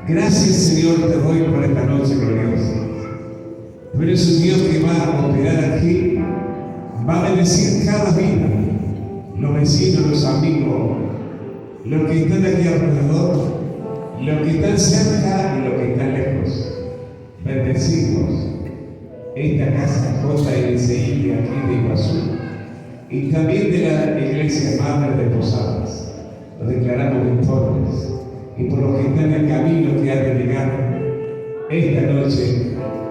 Gracias, Señor, te doy por esta noche gloriosa. Tú eres un Dios que va a operar aquí, va a bendecir cada vida, los vecinos, los amigos, los que están aquí alrededor, los que están cerca y los que están lejos. Bendecimos esta casa JNCI de aquí de Iguazú y también de la Iglesia Madre de Posadas. Lo declaramos victorias y por los que están en el camino que han de llegar esta noche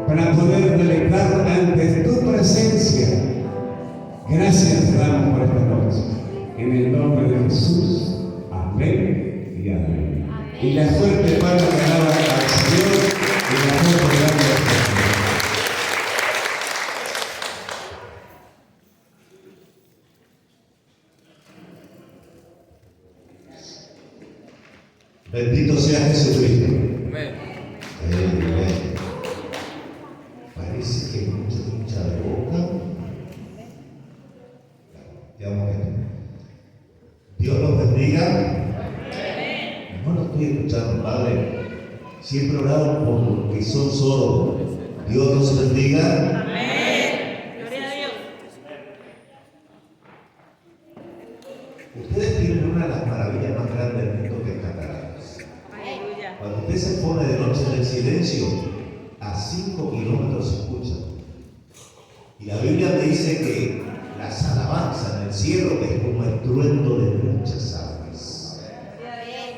para poder deleitar ante tu presencia. Gracias te damos por esta noche. En el nombre de Jesús. Amén y amén. Y la fuerte palma que alaba al Señor y la fuerte grande al Señor. Bendito sea Jesucristo. Amén. Amén. Parece que hay mucha hincha de boca. Digamos que no. Dios los bendiga. No lo estoy escuchando, Padre. Siempre oramos por los que son sordos. Dios los bendiga. Amén. Gloria a Dios. Ustedes tienen una de las maravillas más grandes del mundo que es cataratas. Aleluya. Cuando usted se pone de noche en el silencio, a 5 kilómetros se escucha. Y la Biblia me dice que las alabanzas en el cielo es como el truendo de muchas aves.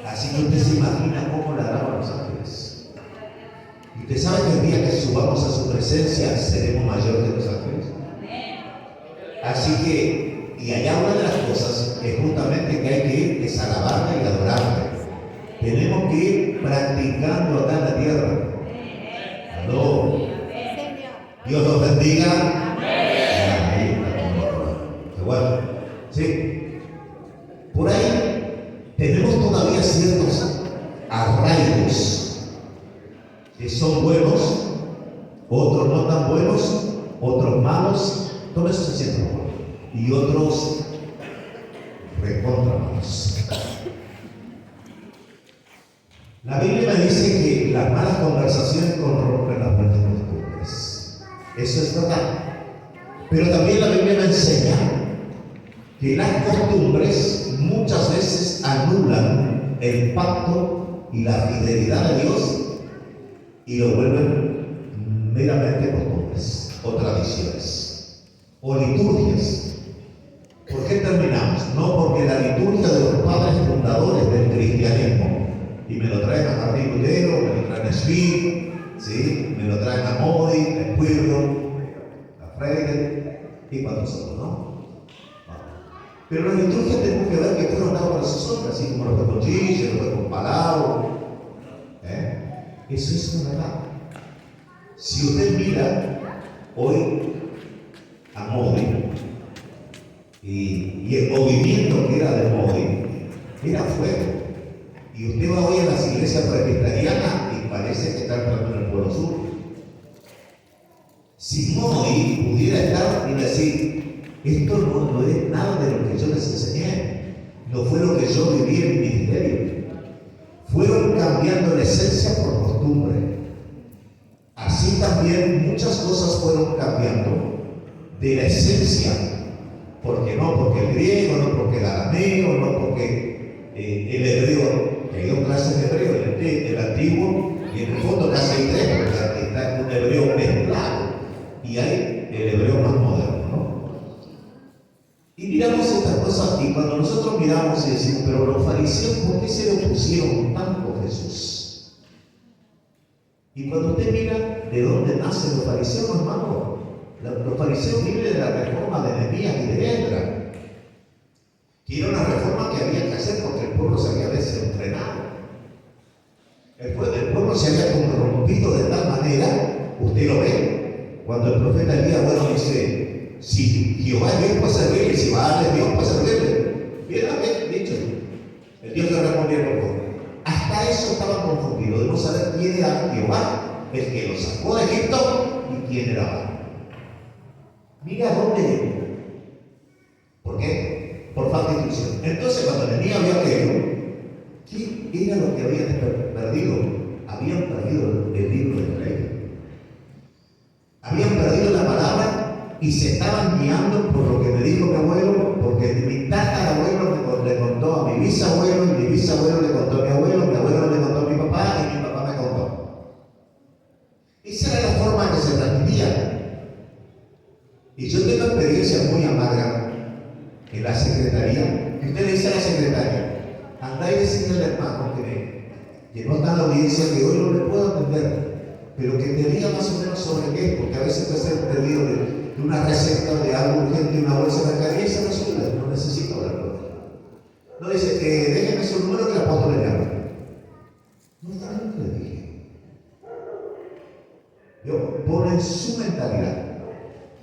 Así que usted se imagina cómo la alaban los ángeles. Y usted sabe que el día que subamos a su presencia seremos mayores que los ángeles. Así que, y allá una de las cosas es justamente que hay que ir es alabarle y adorarle. Tenemos que ir practicando acá en la tierra. Aló. Dios los bendiga. Amén. Qué bueno. Sí. Por ahí tenemos todavía ciertos arraigos que son buenos, otros no tan buenos, otros malos, todo eso se siente bueno. Y otros recontra malos. La Biblia me dice que las malas conversaciones corrompen las buenas costumbres. Eso es verdad. Pero también la Biblia me enseña que las costumbres muchas veces anulan el pacto y la fidelidad de Dios y lo vuelven meramente costumbres o tradiciones o liturgias. ¿Por qué terminamos? No, porque la liturgia de los padres fundadores del cristianismo, y me lo traen a Martín Lutero, me lo traen a Schmidt, ¿sí? Me lo traen a Modi, a Squirrel, a Freire y cuantos otros, ¿no? Pero la liturgia tenemos que ver que fueron dadas para sus obras, así como lo fue con Gigi, lo fue con Palau. Eso es una verdad. Si usted mira hoy a Modi y el movimiento que era de Modi, era fuego. Y usted va hoy a las iglesias presbiterianas y parece que está entrando en el Pueblo Sur. Si Modi pudiera estar y decir, esto no es nada de lo que yo les enseñé, no fue lo que yo viví en mi ministerio. Fueron cambiando la esencia por costumbre. Así también muchas cosas fueron cambiando de la esencia. ¿Por qué no? Porque el griego, no porque el arameo, no porque el hebreo. Que hay dos clases de hebreo, el antiguo y en el fondo casi hay tres, porque está un hebreo mezclado y hay el hebreo más moderno, ¿no? Y miramos estas cosas y cuando nosotros miramos y decimos, pero los fariseos, ¿por qué se le opusieron tanto a Jesús? Y cuando usted mira de dónde nacen los fariseos, hermano, los fariseos viven de la reforma de Nehemías y de Esdras. Que era una reforma que había que hacer porque el pueblo se había desentrenado. El pueblo se había corrompido de tal manera, usted lo ve, cuando el profeta Elías, bueno, dice, si Jehová es Dios, pues servirle, y si Baal es Dios, pues servirle. Bien, dicho, el Dios le respondía por favor. Hasta eso estaban confundidos, de no saber quién era Jehová, el que los sacó de Egipto, y quién era Baal. Mira dónde llegó. ¿Por qué? Por falta de instrucción. Entonces, cuando Nehemías vio aquello, ¿qué ¿Qué era lo que habían perdido? Habían perdido el libro de la ley. Habían perdido la palabra y se estaban guiando por lo que me dijo mi abuelo, porque mi tatarabuelo le contó a mi bisabuelo, y mi bisabuelo le contó a mi abuelo le contó a mi papá, y mi papá me contó. Esa era la forma que se transmitía. Y yo tengo experiencias muy amargas en la secretaría. Y usted le dice a la secretaria: andá y decirle al hermano que no está en la audiencia, que hoy no le puedo atender, pero que te diga más o menos sobre qué, porque a veces puede ser pedido de una receta, de algo urgente, una bolsa de mercadería, y se resuelve, no necesito hablar con él. No dice: déjeme su número que el apóstol le llama. No está bien que le dije. Ponen su mentalidad.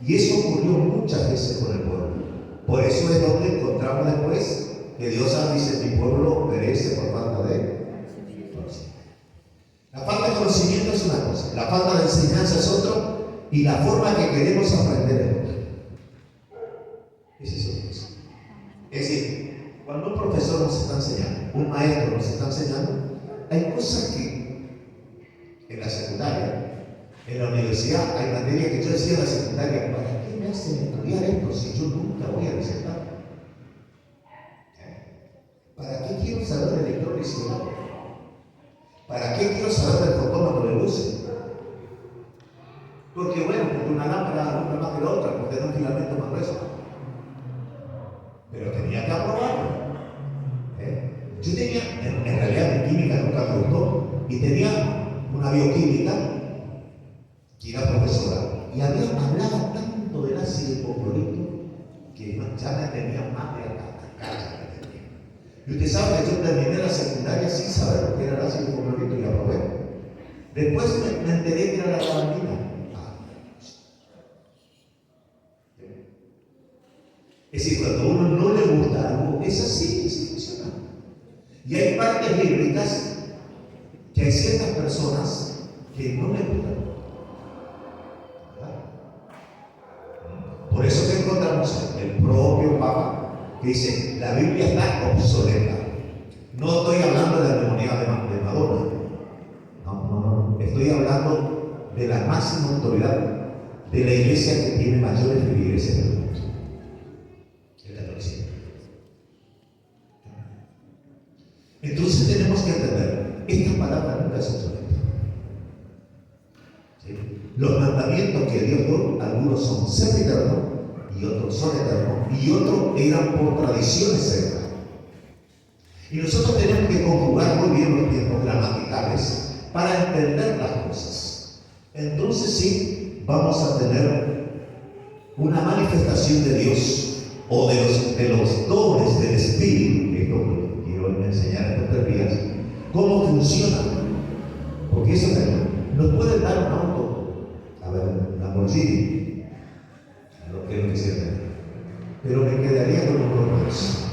Y eso ocurrió muchas veces con el pueblo. Por eso es donde encontramos después que Dios dice: mi pueblo perece por falta de conocimiento. La falta de conocimiento es una cosa, la falta de enseñanza es otro, y la forma que queremos aprender es otra. Esa es otra cosa. Es decir, cuando un profesor nos está enseñando, un maestro nos está enseñando, hay cosas que en la secundaria, en la universidad, hay materias que yo decía en la secundaria: ¿para qué me hacen estudiar esto si yo nunca voy a disertar? ¿Para qué quiero saber de electrólisis? ¿Para qué quiero saber del fotómetro de luces? Porque una lámpara nunca más que la otra, porque da un filamento más grueso. Pero tenía que aprobarlo. Yo tenía, en realidad en química nunca me gustó, y tenía una bioquímica que era profesora, y hablaba tanto del ácido hipoclorito que ya me tenía más de acá. Y usted sabe que yo terminé la secundaria sin saber lo que era el ácido hipoclorito y aprobé. Después me enteré que era la lavandina. Es decir, cuando a uno no le gusta algo, es así funciona. Y hay partes bíblicas que hay ciertas personas que no les gustan. ¿Verdad? Por eso que encontramos el propio Papa que dice: la Biblia está obsoleta. No estoy hablando de la demonía de Madonna. No. Estoy hablando de la máxima autoridad de la iglesia que tiene mayores privilegios del mundo. El catolicismo. Entonces tenemos que entender: esta palabra nunca es obsoleta. ¿Sí? Los mandamientos que Dios dio, algunos son sempiternos, y otros son eternos, y otros eran por tradiciones eternas. Y nosotros tenemos que conjugar muy bien los tiempos gramaticales para entender las cosas. Entonces sí, vamos a tener una manifestación de Dios, o de los dones del Espíritu. Esto lo quiero enseñar en estos 3 días, cómo funciona. Porque eso nos puede dar un auto, un Lamborghini, lo que no quisiera tener, pero me quedaría con un Rolls.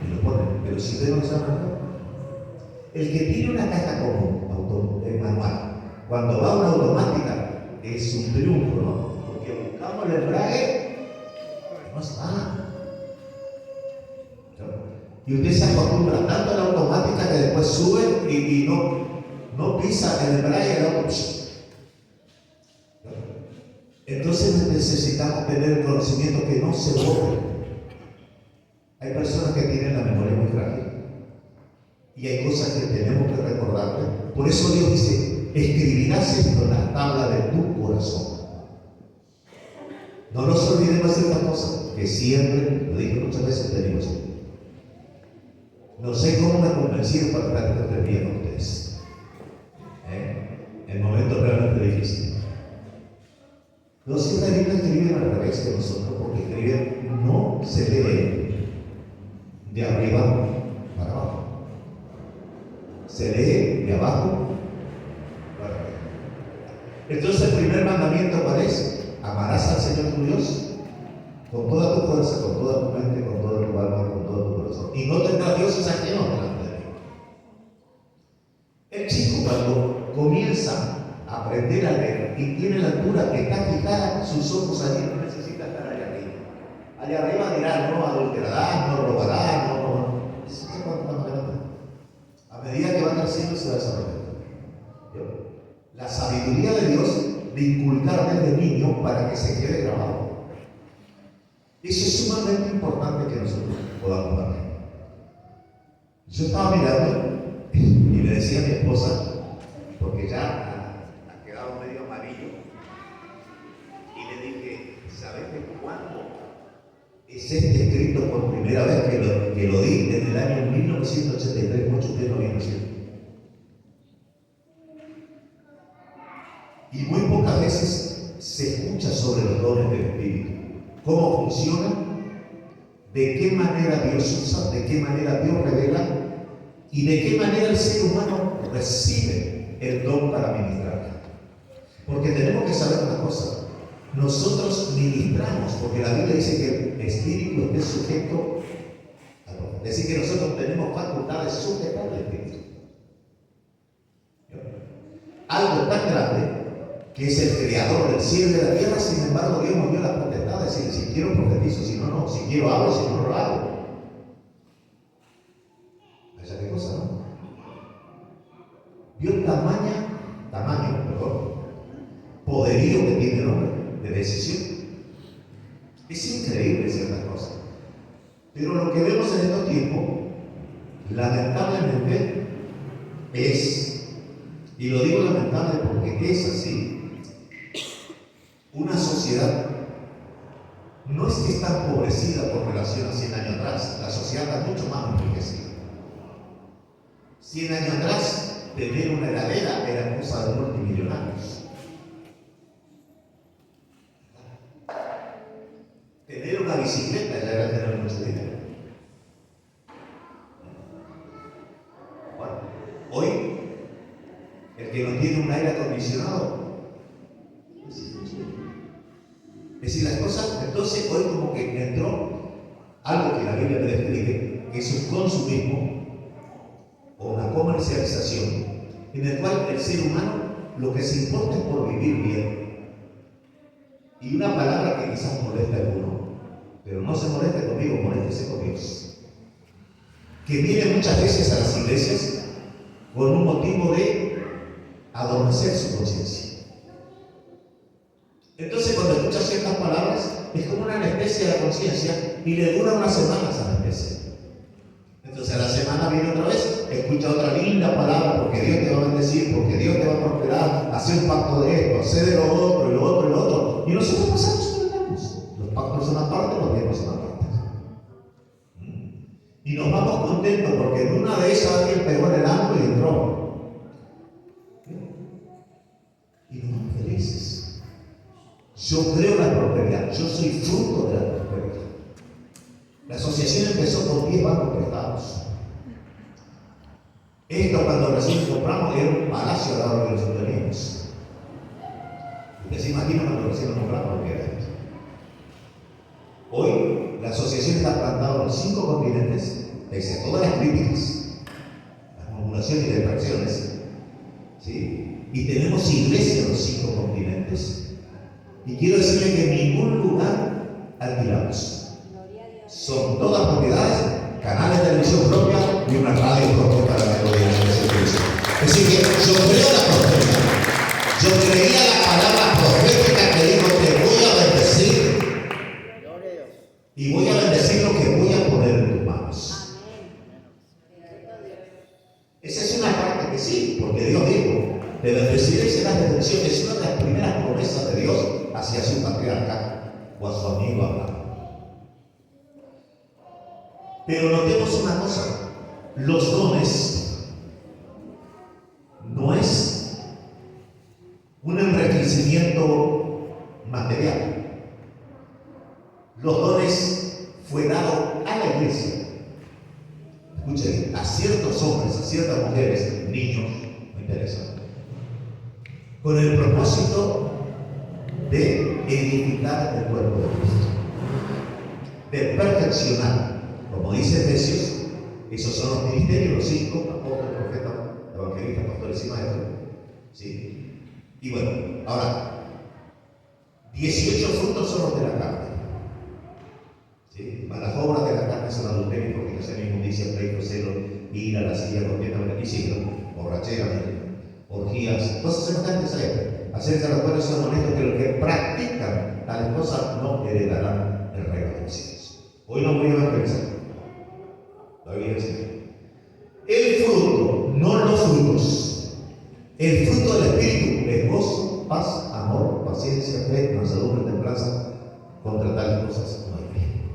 Y lo ponen, pero si usted no lo sabe, el que tiene una caja como manual, cuando va a una automática, es un triunfo, ¿no? Porque buscamos el embrague, no se va. Y usted se acostumbra tanto a la automática que después sube y no pisa el embrague del auto. Entonces necesitamos tener el conocimiento que no se borre. Hay personas que tienen la memoria muy frágil y hay cosas que tenemos que recordarle. Por eso Dios dice: escribirás esto en la tabla de tu corazón. No nos olvidemos de estas cosas que siempre, lo dije muchas veces, tenemos. No sé cómo me convencieron para tratar estos 3 días con ustedes. En momentos realmente difíciles. Los israelitas escriben al revés que nosotros, porque escriben, no se lee de arriba para abajo. Se lee de abajo para arriba. Entonces el primer mandamiento, ¿cuál es? Amarás al Señor tu Dios con toda tu fuerza, con toda tu mente, con toda tu alma, con todo tu corazón. Y no tendrás dioses ajenos delante de mí. El chico, cuando comienza a aprender a leer y tiene la altura que está fijada, sus ojos allí, no necesita estar allá arriba. Allá arriba dirá: no adulterarás, no robarás, no. Eso es cuando estamos hablando. así no se va a desarrollar. La sabiduría de Dios de inculcar desde niño para que se quede grabado. Eso es sumamente importante que nosotros podamos ver. Yo estaba mirando y le decía a mi esposa, porque ya ha quedado medio amarillo, y le dije, ¿sabes de cuándo es este escrito por primera vez que lo di? Desde el año 1983, muchos de ustedes no habían nacido. Y muy pocas veces se escucha sobre los dones del Espíritu, cómo funcionan, de qué manera Dios usa, de qué manera Dios revela y de qué manera el ser humano recibe el don para ministrar. Porque tenemos que saber una cosa, nosotros ministramos, porque la Biblia dice que el Espíritu es sujeto a todo. Es decir, que nosotros tenemos facultades sujetas al Espíritu. Algo tan grande que es el creador del cielo y de la tierra, sin embargo Dios nos dio la potestad de decir, si quiero profetizo, si no, no, si quiero hablo, si no, no lo hago. ¿Esa qué cosa, no? Vio el tamaño, poderío que tiene el hombre de decisión. Es increíble ciertas cosas. Pero lo que vemos en estos tiempos, lamentablemente, es, y lo digo lamentable porque es así, una sociedad no es que está empobrecida por relación a 100 años atrás, la sociedad está mucho más enriquecida. 100 años atrás, tener una heladera era cosa de multimillonarios. Tener una bicicleta ya era tener mucho dinero. Bueno, hoy, el que no tiene un aire acondicionado, es decir, las cosas, entonces hoy como que entró algo que la Biblia me describe, que es un consumismo o una comercialización, en el cual el ser humano lo que se importa es por vivir bien. Y una palabra que quizás moleste a alguno, pero no se moleste conmigo, moléstese con Dios. Que viene muchas veces a las iglesias con un motivo de adormecer su conciencia. Entonces, cuando escucha ciertas palabras, es como una anestesia de la conciencia y le dura unas semanas esa anestesia. Entonces, a la semana viene otra vez, escucha otra linda palabra, porque Dios te va a bendecir, porque Dios te va a prosperar, hacer un pacto de esto, hacer de lo otro, y lo otro, y lo otro. Y nosotros pasamos y olvidamos. Los pactos son aparte, los bienes son aparte. Y nos vamos contentos porque en una de esas alguien pegó en el ángulo y entró. Y nos vamos felices. Yo creo en la prosperidad, yo soy fruto de la prosperidad. La asociación empezó con 10 bancos prestados. Esto cuando recién compramos era un palacio al lado de los ayuntamientos. Usted se imagina cuando recién lo compramos lo que era esto. Hoy la asociación está plantada en los 5 continentes, pese a todas las críticas, las murmuraciones y detracciones, ¿sí? Y tenemos iglesia en los 5 continentes. Y quiero decirle que en ningún lugar alquilamos. Son todas propiedades, canales de televisión propia y una radio propia para la gloria de Jesucristo. Es decir, que yo creo en la prosperidad. Yo creía la palabra profética que dijo: te voy a bendecir. Y voy a bendecir lo que voy a poner en tus manos. Esa es una parte que sí, porque Dios dijo: te bendeciré y serás de bendición. Es una de las primeras promesas de Dios hacia su patriarca o a su amigo Abraham. Pero notemos una cosa: los dones no es un enriquecimiento material. Los dones fue dado a la iglesia. Escuchen, a ciertos hombres, a ciertas mujeres, niños, me interesa, con el propósito de edificar el cuerpo de Cristo, de perfeccionar, como dice Efesios. Esos son los ministerios, los 5: apóstoles, profetas, evangelistas, pastores y maestros, ¿sí? Y bueno, ahora 18 frutos son los de la carne, ¿sí? Las obras de la carne casa de adulterio, fornicación, inmundicia, pleito, celo, ira, lascivia, contienda, beneficio, borrachera, orgías, cosas semejantes a esto, acerca de las cuales son honestos que los que practican tales cosas no heredarán el reino de los cielos. Hoy no voy a evangelizar. La Biblia dice: el fruto, no los frutos. El fruto del Espíritu es gozo, paz, amor, paciencia, fe, mansedumbre, templanza. Contra tales cosas no hay ley.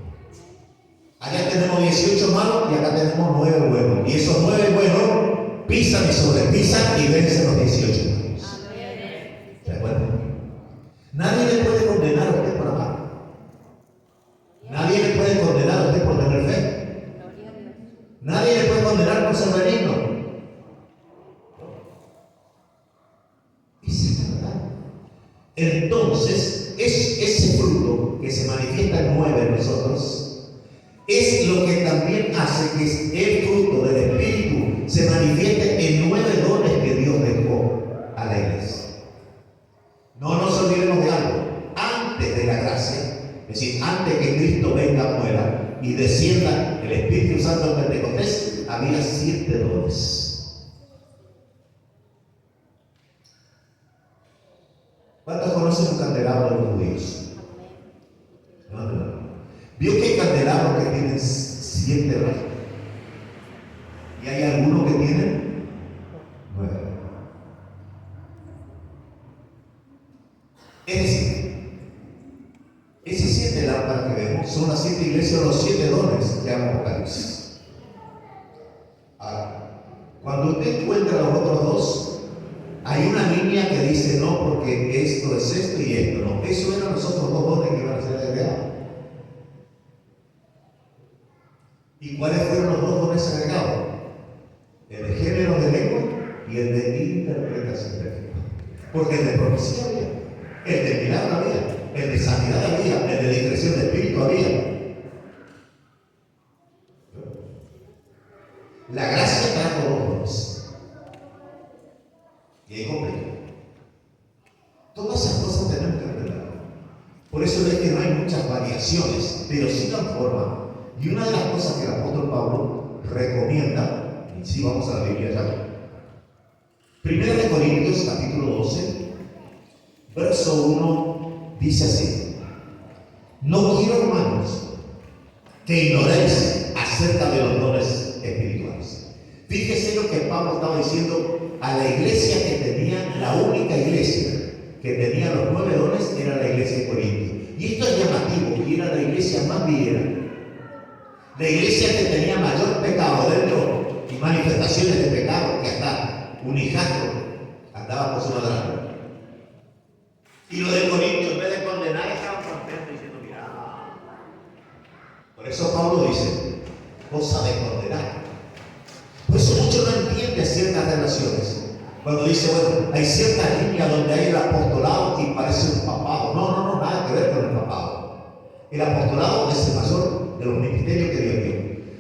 Allá tenemos 18 malos y acá tenemos 9 buenos. Y esos 9 buenos pisan y sobrepisan y vencen los 18 malos. ¿Se acuerdan? Nadie le puede condenar a usted por amar. Nadie le puede condenar a usted por tener fe. Nadie le puede condenar por ser benigno. Esa es la verdad. Entonces, ese fruto que se manifiesta en 9 en nosotros es lo que también hace que el fruto del Espíritu se manifieste en 9 dones que Dios dejó a la iglesia. No nos olvidemos de algo. Antes de la gracia, es decir, antes que Cristo venga, muera y descienda el Espíritu Santo en Pentecostés, había 7 dones. ¿Cuántos conocen un candelabro de los judíos? No. ¿Vio que hay candelabros que tienen 7 rayos? ¿Y hay algunos que tienen 9? Es decir, esas 7 lámparas que vemos son las 7 iglesias, los 7 dones que llama Apocalipsis. Ahora, cuando usted encuentra los otros 2, hay una línea que dice no, porque esto es esto y esto no. Eso eran los otros 2 dones que iban a ser agregados. ¿Y cuáles fueron los 2 dones agregados? El de género de lengua y el de interpretación de lengua. Porque el de profecía había, el de milagro había, el de sanidad había, el de discreción de espíritu había. La gracia trajo 2 dones. Y ahí completo. Todas esas cosas tenemos que aprender. Por eso es que no hay muchas variaciones, pero sí dan forma. Y una de las cosas que el apóstol Pablo recomienda, y sí vamos a la Biblia ya. Primera de Corintios, capítulo 12, verso 1, dice así: no quiero, hermanos, que ignoréis acerca de los dones espirituales. Fíjese lo que Pablo estaba diciendo a la iglesia que tenía, la única iglesia que tenía los 9 dones era la iglesia de Corinto. Y esto es llamativo, y era la iglesia más vieja, la iglesia que tenía mayor pecado dentro y manifestaciones de pecado, que hasta un hijastro andaba por su madrastra. Y los de Corinto, en vez de condenar, estaban contentos diciendo: mira. Por eso Pablo dice: cosa de condenar. Por eso muchos no entienden ciertas relaciones. Cuando dice, bueno, hay ciertas líneas donde hay el apostolado y parece un papado. No, nada que ver con el papado. El apostolado es el mayor de los ministerios que Dios dio.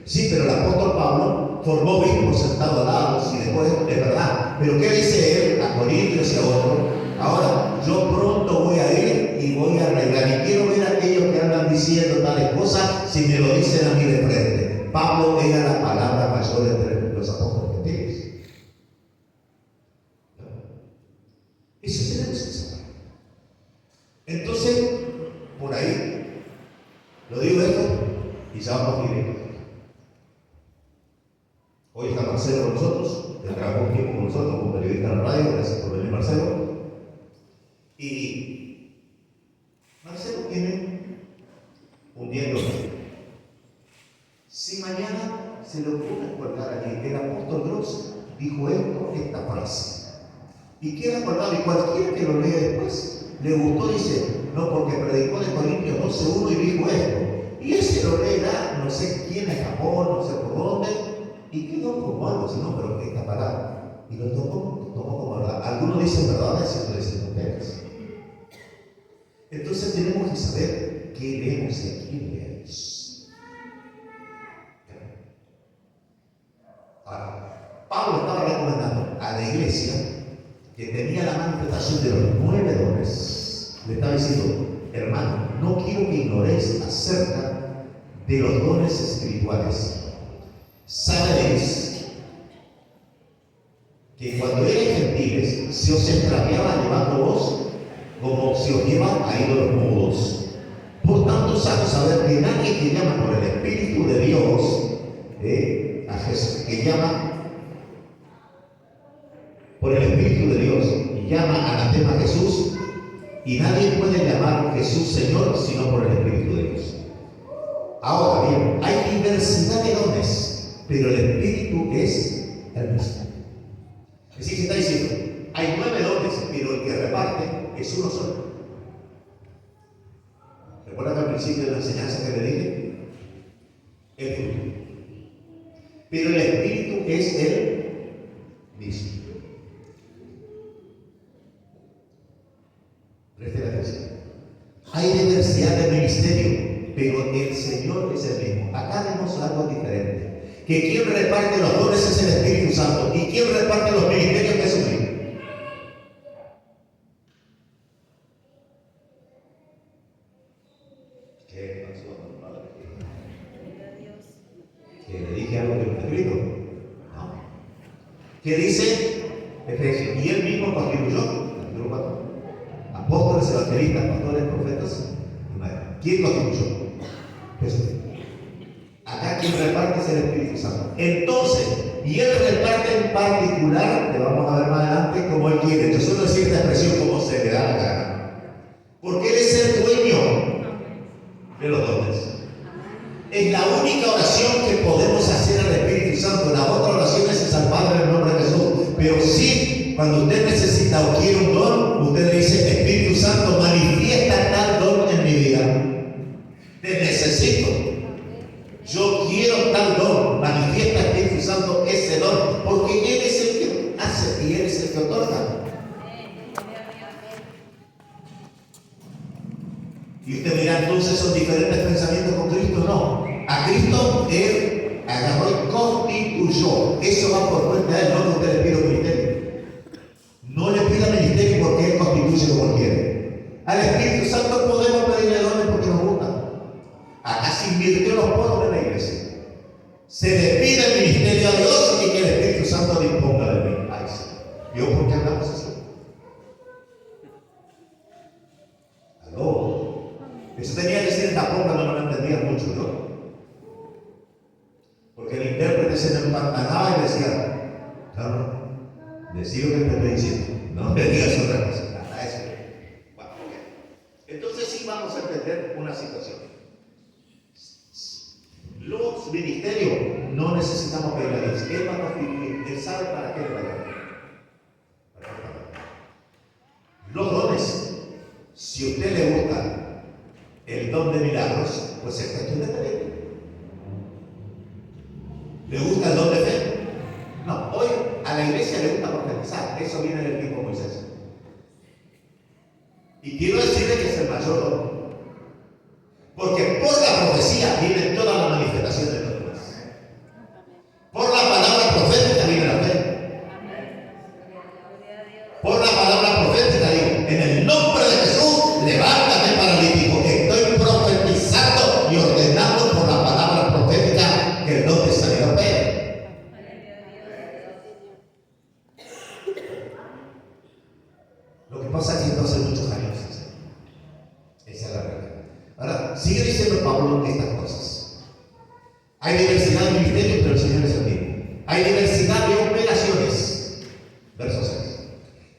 Sí, pero el apóstol Pablo formó obispos sentados al lado, y después es verdad. Pero ¿qué dice él a Corintios y a otros? Ahora, yo pronto voy a ir y voy a arreglar. Y quiero ver a aquellos que andan diciendo tales cosas, si me lo dicen a mí de frente. Pablo era la palabra mayor entre los apóstoles gentiles. Eso tenemos que saber. Entonces, por ahí, lo digo esto y ya vamos a ir. Hoy está Marcelo con nosotros, tendrá algún tiempo con nosotros como periodista en la radio. Gracias por venir, Marcelo. Y Marcelo tiene un diagnóstico. Si mañana se le ocurre colgar allí, el apóstol Gross dijo esta frase, y queda colgado, y cualquiera que lo lea después le gustó, dice, no, porque predicó de Corintios 12:1 y dijo esto, y ese lo leerá, no sé quién es Japón, no sé por dónde, y quedó como algo, sino, pero esta palabra, y lo tomó como verdad. Algunos dicen verdades y otros dicen tonterías. Entonces tenemos que saber qué leemos y a quién leemos. Ahora, Pablo estaba recomendando a la iglesia que tenía la manifestación de los 9 dones. Le estaba diciendo, hermano, no quiero que ignoréis acerca de los dones espirituales. Sabéis que cuando erais gentiles se os extraviaba llevándoos como se os lleva a ídolos mudos. Por tanto, saber que nadie que llama por el Espíritu de Dios, a Jesús, que llama por el Espíritu de Dios y llama anatema a Jesús, y nadie puede llamar a Jesús Señor sino por el Espíritu de Dios. Ahora bien, hay diversidad de dones, pero el Espíritu es el mismo. Es decir, se está diciendo, hay 9 dones, pero el que reparte es uno solo. ¿Recuerdan que al principio de la enseñanza que le dije? El fruto. Pero el Espíritu es el mismo. Presten atención. Hay diversidad de ministerio, pero el Señor es el mismo. Acá vemos algo diferente. Que quien reparte los dones es el Espíritu Santo. ¿Y quien reparte los ministerios es Jesucristo? ¿Qué pasó, Padre? ¿Que le dije algo que no está escrito? No. ¿Qué dice Efesios? Y él mismo constituyó, capítulo 4, apóstoles, evangelistas, pastores, profetas y maestros. ¿Quién constituyó? Jesucristo. Acá quien reparte es el Espíritu Santo. Entonces, y él reparte en particular, que vamos a ver más adelante, como él quiere. Yo suelo decir esta expresión como se le da la gana. Porque él es el dueño de los dones. Es la única oración que podemos hacer al Espíritu Santo. La otra oración es al Padre en el nombre de Jesús. Pero sí, cuando usted necesita o quiere un don, usted le dice, Espíritu Santo, manifiesta tal don en mi vida. Te necesito. Yo quiero tal don. Manifiesta Espíritu Santo ese don. Porque Él es el que hace y Él es el que otorga. Y usted dirá, entonces son diferentes pensamientos con Cristo. No. A Cristo Él agarró y constituyó. Eso va por cuenta de Él, no que usted le pida un ministerio. No le pida ministerio porque Él constituye como quiere. Al Espíritu Santo podemos pedirle dones porque nos gusta. Acá se invirtió los poros de la iglesia. Se le pide el ministerio a Dios y que el Espíritu Santo disponga de mí. Ahí sí. ¿Vio por qué hablamos así? ¿Aló? Eso tenía que decir en Japón cuando no lo entendían mucho, ¿no? Porque el intérprete se me empantanaba y decía, claro, decir lo que te estoy diciendo, no me digas otra cosa, hasta eso. Bueno, okay. Entonces sí vamos a entender una situación. Los ministerios no necesitamos pedirle a Dios, Él va a constituir, Él sabe para qué le va a dar. Los dones, si a usted le gusta el don de milagros, pues es cuestión de pedir. ¿Le gusta el don de fe? No, hoy a la iglesia le gusta profetizar, eso viene del tiempo de Moisés. Y quiero decirle que es el mayor don. Porque por la profecía viene toda la manifestación de los dones. Por la palabra profética viene la fe. Por la palabra profética digo, en el nombre de Jesús, levántate paralítico. Estoy profetizando y ordenando por la palabra profética que el don te salió fe. Lo que pasa es que esto hace muchos años. Esa es la verdad. Ahora, sigue diciendo Pablo estas cosas. Hay diversidad de ministerios, pero el Señor es el mismo. Hay diversidad de operaciones. Verso 6.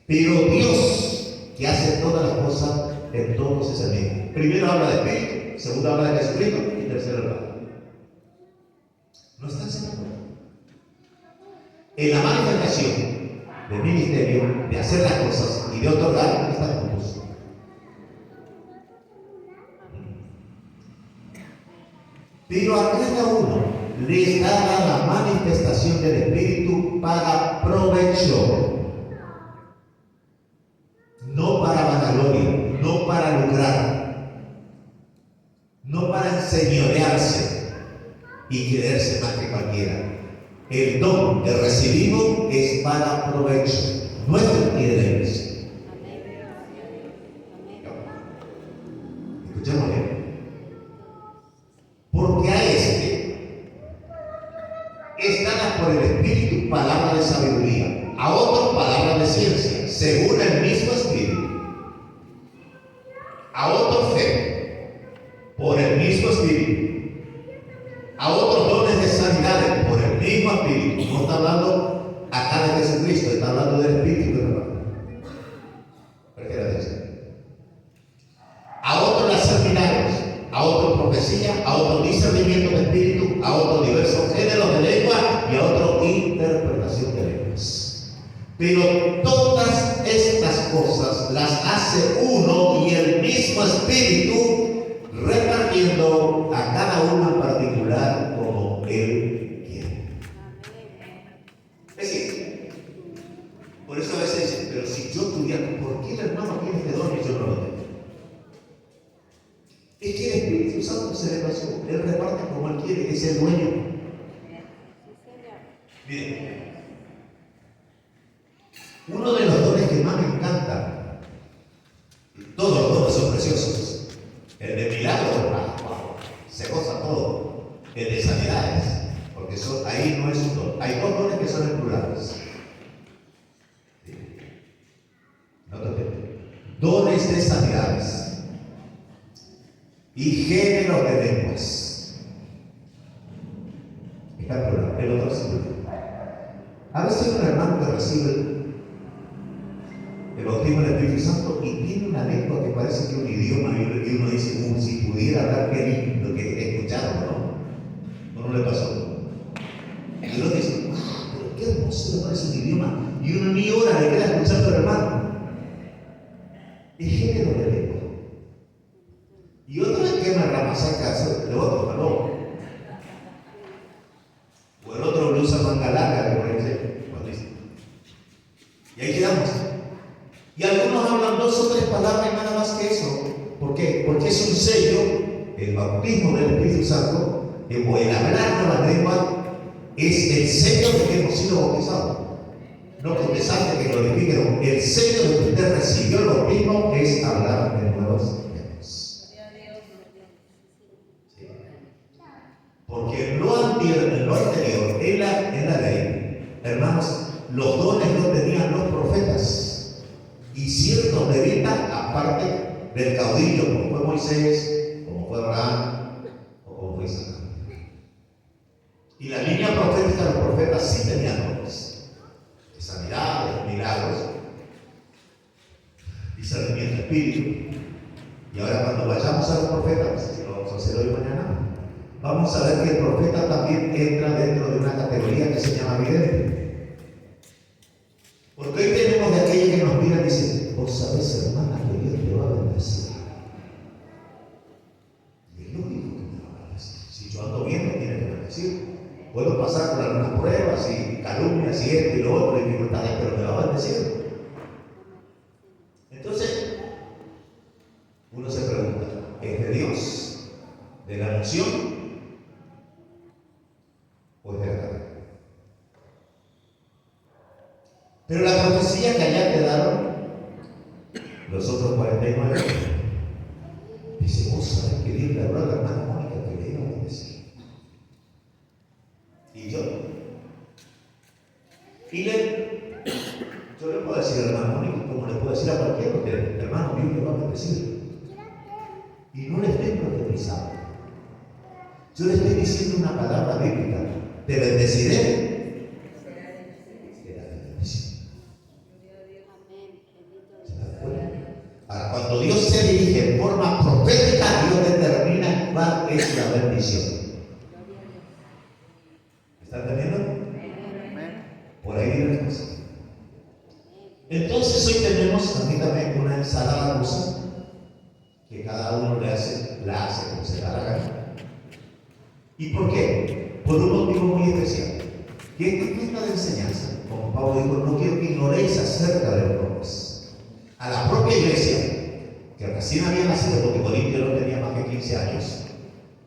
Pero Dios, que hace todas las cosas en todos, es el mismo. Primero habla de Espíritu, segundo habla de Jesucristo y tercero habla. ¿No están separando? En la manifestación del ministerio, de hacer las cosas y de otorgar, están juntos. Pero a cada uno les da la manifestación del Espíritu para provecho. No para vanagloria, no para lucrar, no para enseñorearse y creerse más que cualquiera. El don que recibimos es para provecho nuestro y de la iglesia. Escuchemos bien. Porque hay sabiduría, a otro palabra de ciencia, según el mismo Espíritu, a otro fe, por el mismo Espíritu, a otros dones de sanidades, por el mismo Espíritu. No está hablando acá de Jesucristo, está hablando del Espíritu que nos da. Prefiero decir. A otros las sanidades, a otro profecía, a otro discernimiento de espíritu, a otro diversos géneros de lengua y a otro interpretación de lenguas. Pero todas estas cosas las hace uno y el mismo Espíritu, repartiendo a cada uno en particular como Él quiere. Es decir, por eso a veces dicen, pero si yo tuviera, ¿por qué el hermano tiene este don y yo no lo tengo? Es que el Espíritu Santo se le pasó, Él reparte como Él quiere, es el dueño. Miren, uno de los dones que más me encanta, todos los dones son preciosos. El de milagros, wow, se goza todo. El de sanidades, porque ahí no es un don. Hay dos dones que son en plurales. Nótate. Dones de sanidades y géneros de lenguas. Está en plural, el otro es plural. A veces un hermano que recibe el bautismo del Espíritu Santo y tiene una lengua que parece que es un idioma y uno dice, si pudiera hablar, qué lindo que he escuchado, ¿no? ¿No le pasó? Y uno dice, pero qué hermoso me parece un idioma, y uno ni hora le queda escuchando al hermano. Es género de lengua. Y otro es que me ramasaca de otro, ¿no? O el otro lo usa manga larga, como dice. Y ahí quedamos. Y algunos hablan 2 o 3 palabras y nada más que eso. ¿Por qué? Porque es un sello, el bautismo del Espíritu Santo, el hablar nueva lengua, es el sello de que hemos sido bautizados. No porque salte que glorifique, no. El sello de que usted recibió el bautismo es hablar de nuevas lenguas. ¿Sí? Porque en lo anterior, en la ley, hermanos, los dones los tenían los profetas. Y ciertos levitas, aparte del caudillo, como fue Moisés, como fue Abraham, o como fue Isaac. Y la línea profética de los profetas sí tenían dones de sanidad, de milagros, discernimiento de espíritu. Y ahora cuando vayamos a los profetas, no sé si lo vamos a hacer hoy o mañana, vamos a ver que el profeta también entra dentro de una categoría que se llama vidente. Porque hoy tenemos de aquellos que nos miran y dicen, vos sabés, hermana, que Dios te va a bendecir. Y es lógico que me va a bendecir. Si yo ando bien, me tiene que bendecir. Puedo pasar por algunas pruebas y calumnias y esto y lo otro, dificultades, pero me va a bendecir. Entonces, uno se pregunta, ¿es de Dios? ¿De la nación? ¿O es de la carne? Pero la profecía que allá quedaron, los otros 49, dice, vos sabés que Dios le habló a la hermana Mónica que le iba a bendecir. Y yo le puedo decir al hermano Mónica, como le puedo decir a cualquiera, porque el hermano Dios le va a bendecir. Y no le estoy profetizando. Yo le estoy diciendo una palabra bíblica. Te bendeciré. Ahora, cuando Dios se dirige en forma profética, Dios determina cuál es la bendición. ¿Están entendiendo? Por ahí viene la cosa. Entonces hoy tenemos, permítame, una ensalada rusa que cada uno la hace como se da la gana. ¿Y por qué? Por un motivo muy especial. Que esta fiesta de enseñanza, como Pablo dijo, no quiero que ignoréis acerca de los dones. A la propia iglesia, que recién había nacido, porque Corintio no tenía más que 15 años,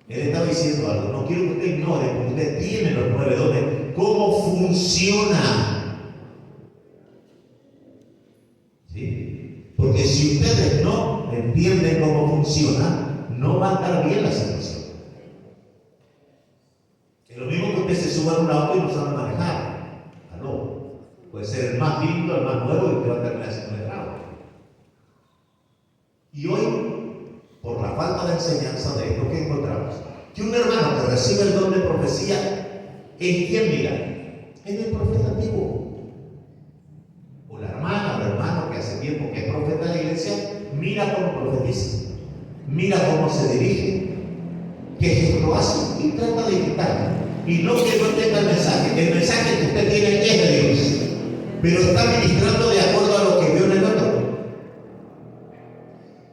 él estaba diciendo algo, no quiero que usted ignore, porque usted tiene los 9 dones, cómo funciona. ¿Sí? Porque si ustedes no entienden cómo funciona, no va a estar bien la situación. Es lo mismo que usted se suba a un auto y no sabe manejar. ¿Aló? Puede ser el más lindo, el más nuevo y usted va a terminar siendo letrado. Y hoy, por la falta de enseñanza de esto que encontramos, que un hermano que recibe el don de profecía, ¿en quién mira? En el profeta antiguo. O la hermana o el hermano que hace tiempo que es profeta de la iglesia, mira cómo profetiza, mira cómo se dirige, qué gesto hace y trata de imitarlo. Y no que no tenga el mensaje que usted tiene es de Dios, pero está ministrando de acuerdo a lo que vio en el otro.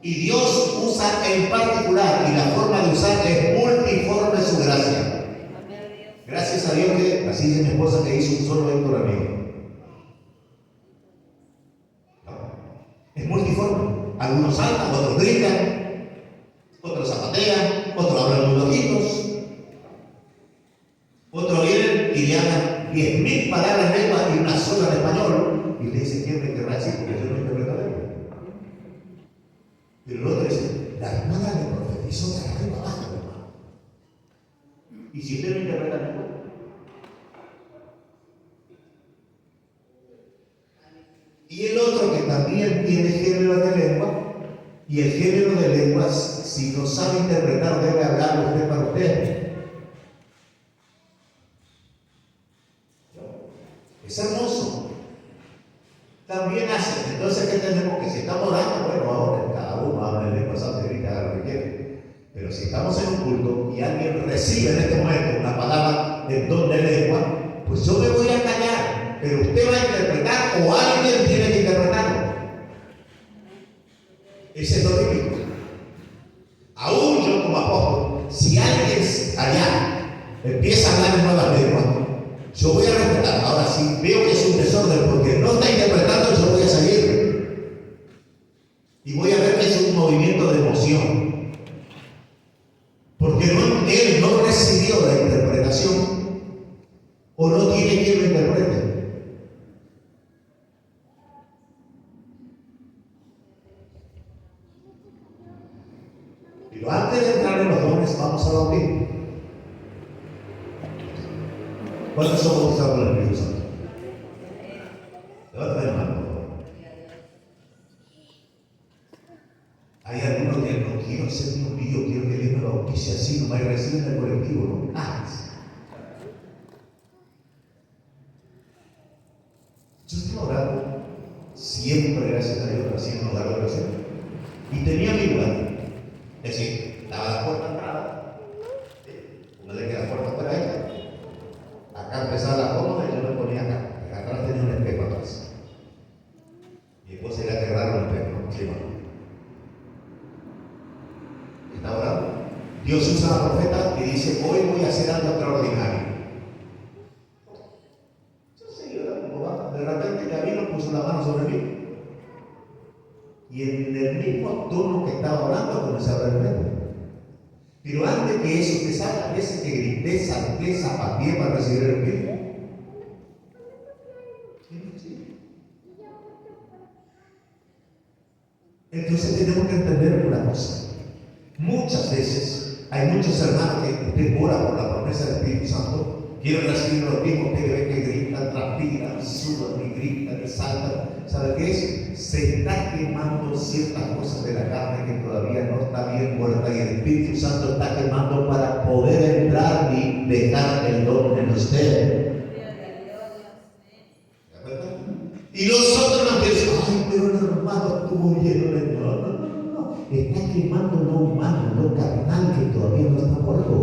Y Dios usa en particular, y la forma de usar es multiforme su gracia. Gracias a Dios que, así dice mi esposa, que hizo un solo Héctor amigo. No, es multiforme. Algunos saltan, otros gritan, otros zapatean, otros hablan muy bajitos, otros vienen y le hablan 10.000 palabras en lengua y una sola en español, y le dicen: ¿quién me querrá decir? Porque yo no interpreto lengua. Pero el otro dice: la hermana le profetizó de arriba abajo, hermano. ¿Y si usted no interpreta lengua? Y el otro que también tiene género de lengua, y el género de lenguas, si no sabe interpretar, debe hablarlo usted para usted. Es hermoso. También hace. Entonces, ¿qué tenemos? Que si estamos orando, bueno, ahora cada uno habla en lengua santa y grita, haga lo que quiere. Pero si estamos en un culto y alguien recibe en este momento una palabra del don de lengua, pues yo me voy a callar, pero usted va a interpretar o alguien tiene que interpretarlo. Ese es lo bíblico. Aún yo como apóstol, si alguien allá empieza a hablar en nuevas lenguas, yo voy a respetar. Ahora, si veo que es un desorden porque no está interpretando, yo voy a seguir. Y voy a ver que es un movimiento de emoción. Porque él no recibió la interpretación o no tiene quien lo interprete. Pero antes de entrar en los dones, vamos a bautizar. ¿Cuántos son bautizados con el Espíritu Santo? Levántame la mano, por favor. Hay algunos que no quiero hacer ni un lío, quiero que Dios me bautice así, nomás reciben el colectivo, ¿no? Yo estaba orando siempre, gracias a Dios, haciendo un hogar de oración. Y tenía mi lugar. Es decir, estaba la puerta entrada, una de que la puerta fuera ella. Acá empezaba la cómoda y yo me ponía acá. Atrás tenía un espejo atrás. Y después era que raro el espejo, ¿no? Sí, bueno. Está orando. Dios usa a la profeta y dice: hoy voy a hacer algo extraordinario. Yo seguí orando como va. De repente ya vino, puso la mano sobre mí. Y en el mismo tono que estaba hablando, comencé a hablar en lengua. Pero antes que eso te salga, a veces que grité, salté, zapateé para recibir el Espíritu. Entonces tenemos que entender una cosa. Muchas veces hay muchos hermanos que usted ora por la promesa del Espíritu Santo, quieren recibir lo mismo, usted ve que gritan, transpiran, sudan y gritan y saltan. ¿Sabe qué es? Se está quemando ciertas cosas de la carne que todavía no está bien muerta, y el Espíritu Santo está quemando para poder entrar y dejar el don en usted. Y los otros no piensan: ay, pero el hermano estuvo lleno de... No. Está quemando lo humano, lo carnal que todavía no está muerto.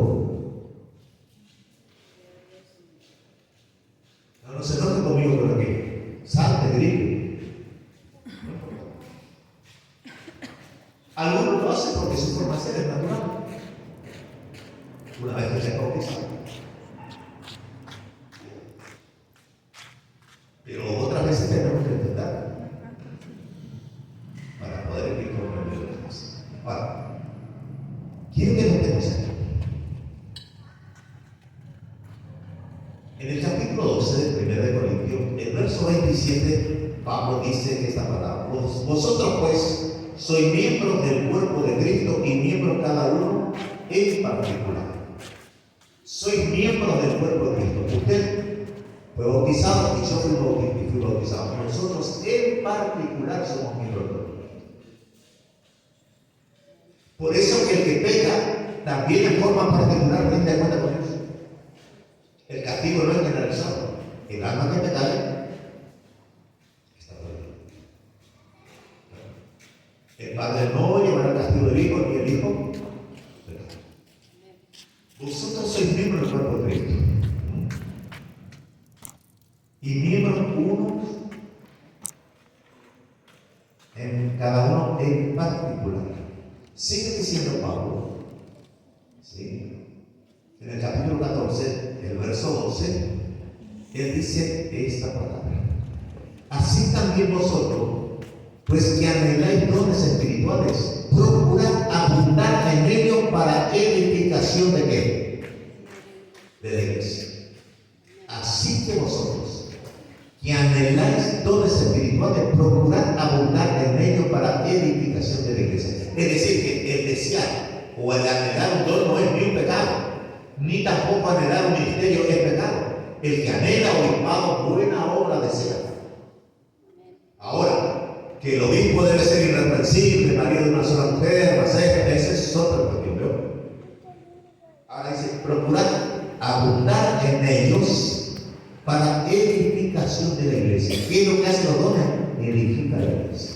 No se enoje conmigo por aquí. Salte, grite. Algunos lo hacen porque su formación es natural. Una vez que se bautizan. Pero otras veces tenemos que intentar para poder vivir con el Dios de Dios. Ahora, quiero que notemos aquí. En el capítulo 12 de 1 Corintios, el verso 27, Pablo dice esta palabra: vosotros pues sois miembros del cuerpo de Cristo y miembros cada uno en particular. Sois miembros del cuerpo de Cristo. Usted fue bautizado y yo fui bautizado. Nosotros en particular somos miembros del cuerpo. Por eso que el que peca también en forma particular rinde cuenta con Dios. El castigo no es generalizado. El alma que pecare está perdido. El padre no llevará el castigo del hijo, ni el hijo pecará. Vosotros sois miembros del cuerpo de Cristo. Y miembros unos en cada uno en particular. Sigue diciendo Pablo, ¿sí? En el capítulo 14, el verso 12, él dice esta palabra: así también vosotros, pues que anheláis dones espirituales, procurad abundar en ellos para edificación de qué? De la iglesia. Así que vosotros, que anheláis dones espirituales, procurad abundar en ellos para edificación de la iglesia. Es decir, que el desear o el anhelar un don no es ni un pecado, ni tampoco anhelar un ministerio es pecado. El que anhela obispado, buena obra desea. Ahora, que el obispo debe ser irreprensible, marido de una sola mujer, esa es otra cuestión, ¿no? Ahora dice, procurad abundar en ellos para edificación de la iglesia. ¿Qué es lo que hacen los dones? Edifica la iglesia.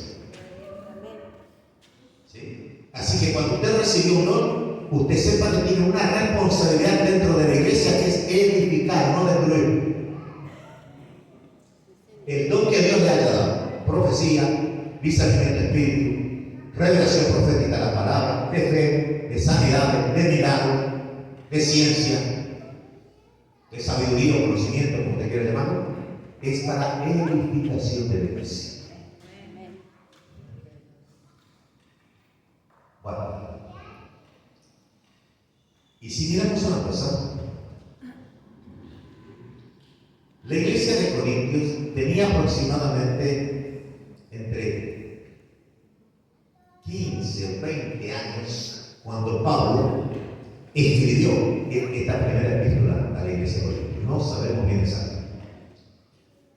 ¿Sí? Así que cuando usted recibió un don, usted sepa que tiene una responsabilidad dentro de la iglesia, que es edificar, no destruir. El don que Dios le haya dado: profecía, discernimiento de espíritu, revelación profética de la palabra, de fe, de sanidad, de milagro, de ciencia, de sabiduría o conocimiento, como usted quiera llamarlo, es para edificación de la iglesia. Bueno, y si miramos una cosa, la iglesia de Corintios tenía aproximadamente entre 15 o 20 años cuando Pablo escribió esta primera epístola a la iglesia de Corintios. No sabemos bien exacto.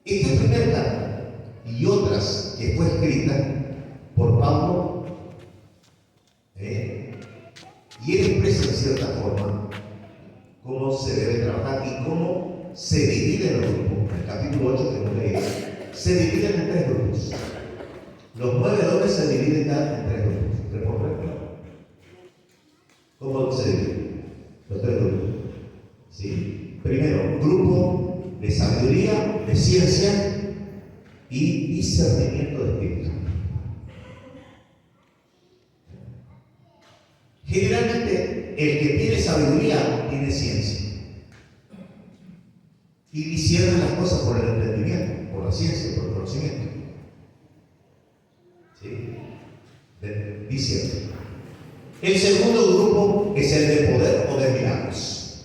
Esta primera carta y otras que fue escrita por Pablo, y él expresa en cierta forma cómo se debe trabajar y cómo se dividen los grupos. En el capítulo 8 que hemos leído, se dividen en 3 grupos. Los 9 dones se dividen ya en 3 grupos. 3 por 3, claro. ¿Cómo se dividen? Los 3 grupos. ¿Sí? Primero, grupo de sabiduría, de ciencia y discernimiento de espíritu. Generalmente, el que tiene sabiduría tiene ciencia y discierne las cosas por el entendimiento, por la ciencia, por el conocimiento. ¿Sí? Discierne. El segundo grupo es el de poder o de milagros.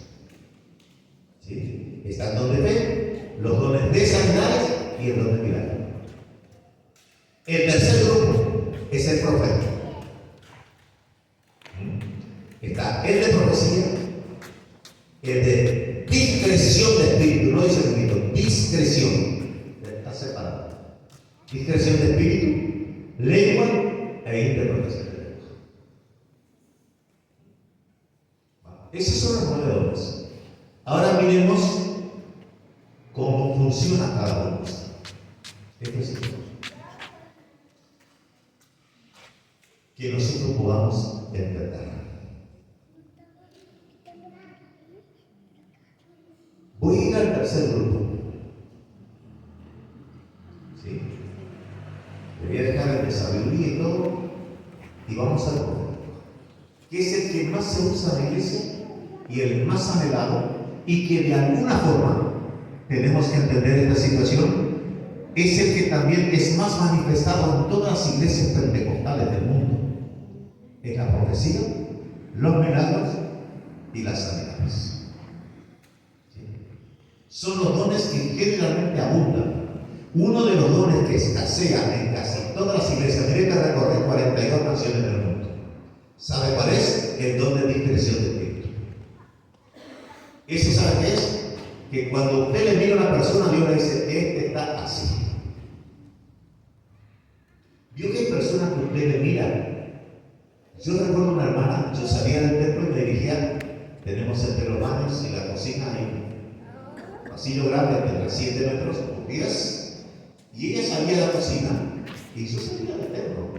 ¿Sí? Está el don de fe, los dones de sanidades y el don de milagros. El tercer grupo es el profeta. Está el de profecía, el de discreción de espíritu, no dice espíritu, discreción, está separado. Discreción de espíritu, lengua e interpretación de lengua. Esos son los 9 dones. Ahora miremos cómo funciona cada uno. Esto es importante. Que nosotros podamos entender. Voy a ir al tercer grupo. ¿Sí? Le voy a dejar el de sabiduría y todo, y vamos al profeta, que es el que más se usa en la iglesia y el más anhelado, y que de alguna forma tenemos que entender esta situación. Es el que también es más manifestado en todas las iglesias pentecostales del mundo. Es la profecía, los milagros y las sanidades. Son los dones que generalmente abundan. Uno de los dones que escasea en casi todas las iglesias, tiene que recorrer 42 naciones del mundo. ¿Sabe cuál es? El don de discreción de espíritu. ¿Ese sabe qué es? que cuando usted le mira a una persona, Dios le dice, este está así. Vio que hay personas que usted le mira. Yo recuerdo una hermana, yo salía del templo y me dirigía, tenemos entre los baños y la cocina hay un pasillo grande de 7 metros por 10, y ella salía de la cocina y yo salía del templo.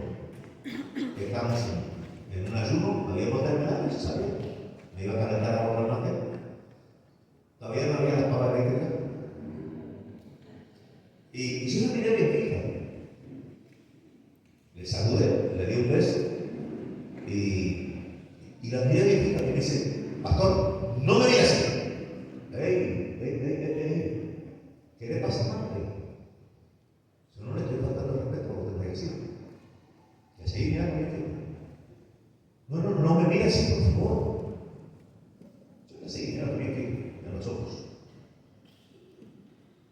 Estábamos en un ayuno, habíamos terminado y yo salía. Me iba a calentar agua al mantel. Todavía no había las papas eléctricas. Y yo la miré bien fija. Le saludé, le di un beso y la miré bien fija. Y me dice, pastor, no me digas así. ¿Qué le pasa, madre? Yo no le estoy faltando respeto a lo que estoy haciendo. Y así mirando bien fija. No me mire así, por favor. Yo le seguí mirando bien fija en los ojos.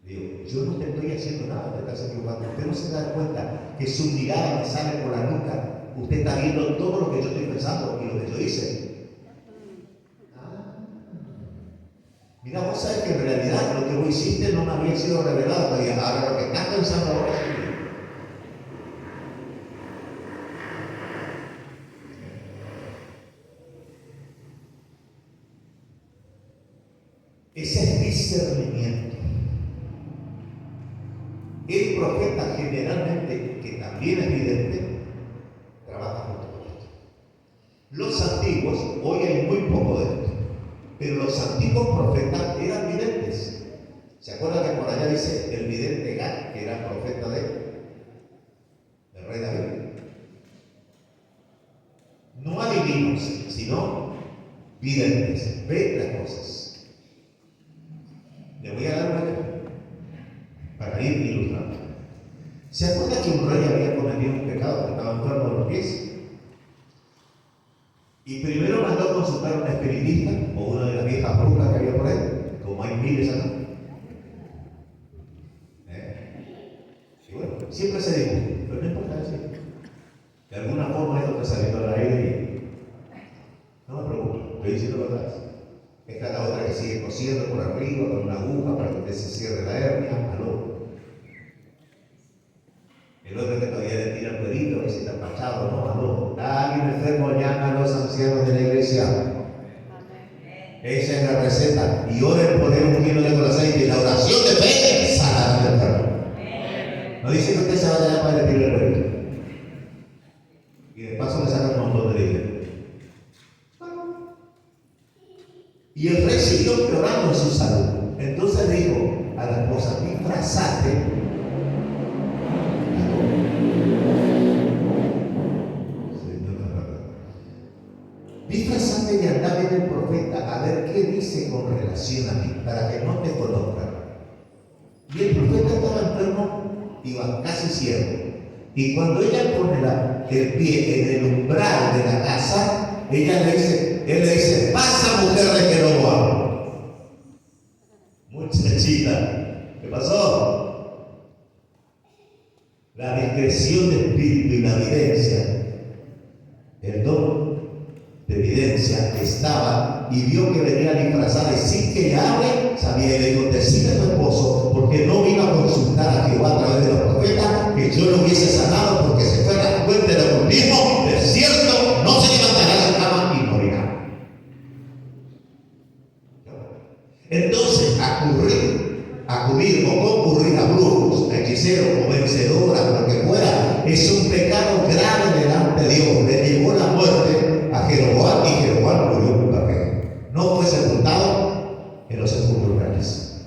Digo, yo no te estoy haciendo nada, te estás equivocando. Usted no se da cuenta que su mirada me sale por la nuca. Usted está viendo todo lo que yo estoy pensando y lo que yo hice. Mira, vos sabes que en realidad lo que vos hiciste no me había sido revelado todavía. Ahora lo que estás pensando ahora es ese discernimiento. El profeta generalmente, que también es vidente, trabaja con todo esto. Los antiguos, hoy hay muy poco de esto, pero los antiguos profetas eran videntes. ¿Se acuerdan que por allá dice el vidente Gad, que era profeta del rey David? No adivinos, sino videntes. Ve las cosas. Le voy a dar un ejemplo para ir ilustrando. ¿Se acuerda que un rey había cometido un pecado, que estaba enfermo de los pies? Y primero mandó a consultar a un espiritista o una de las viejas brujas que había por ahí, como hay miles acá. Y bueno, siempre se dijo, pero no importa decir. De alguna forma esto está saliendo al aire y no me preocupo, estoy diciendo verdad. Esta es la otra que sigue cosiendo por arriba con una aguja para que usted se cierre la hernia. Aló. El otro que todavía le tira el perito, que si está empachado, no, aló. Alguien enfermo llama a los ancianos de la iglesia. Esa es la receta. Y oren por él un kilo de aceite. Y la oración de fe sana al enfermo. No dice que usted se vaya allá para tirar el perito. Y de paso le saca un montón de dinero. Y el rey siguió empeorando en su salud. Entonces le dijo a la esposa, disfrazate. Disfrazate y anda a ver el profeta a ver qué dice con relación a mí, para que no te conozcan. Y el profeta estaba enfermo, iba casi ciego. Y cuando ella pone el pie en el umbral de la casa, él le dice, pasa mujer de Jeroboam. Muchachita, ¿qué pasó? La discreción de espíritu y la evidencia, el don de evidencia estaba y vio que venía disfrazada y sin que ella hable, sabía y le dijo, decide a tu esposo, porque no vino a consultar a Jehová a través de los profetas, que yo lo hubiese sanado, porque se fue a la fuente de lo mismo, de cierto, no se levantará de la cama y morirá. Entonces, acudir o concurrir a brujos, a hechiceros o vencedoras, lo que fuera, es un pecado grave delante de Dios. Le llevó la muerte a Jeroboam y Jeroboam murió en un rey. No fue sepultado en los sepulcros reales.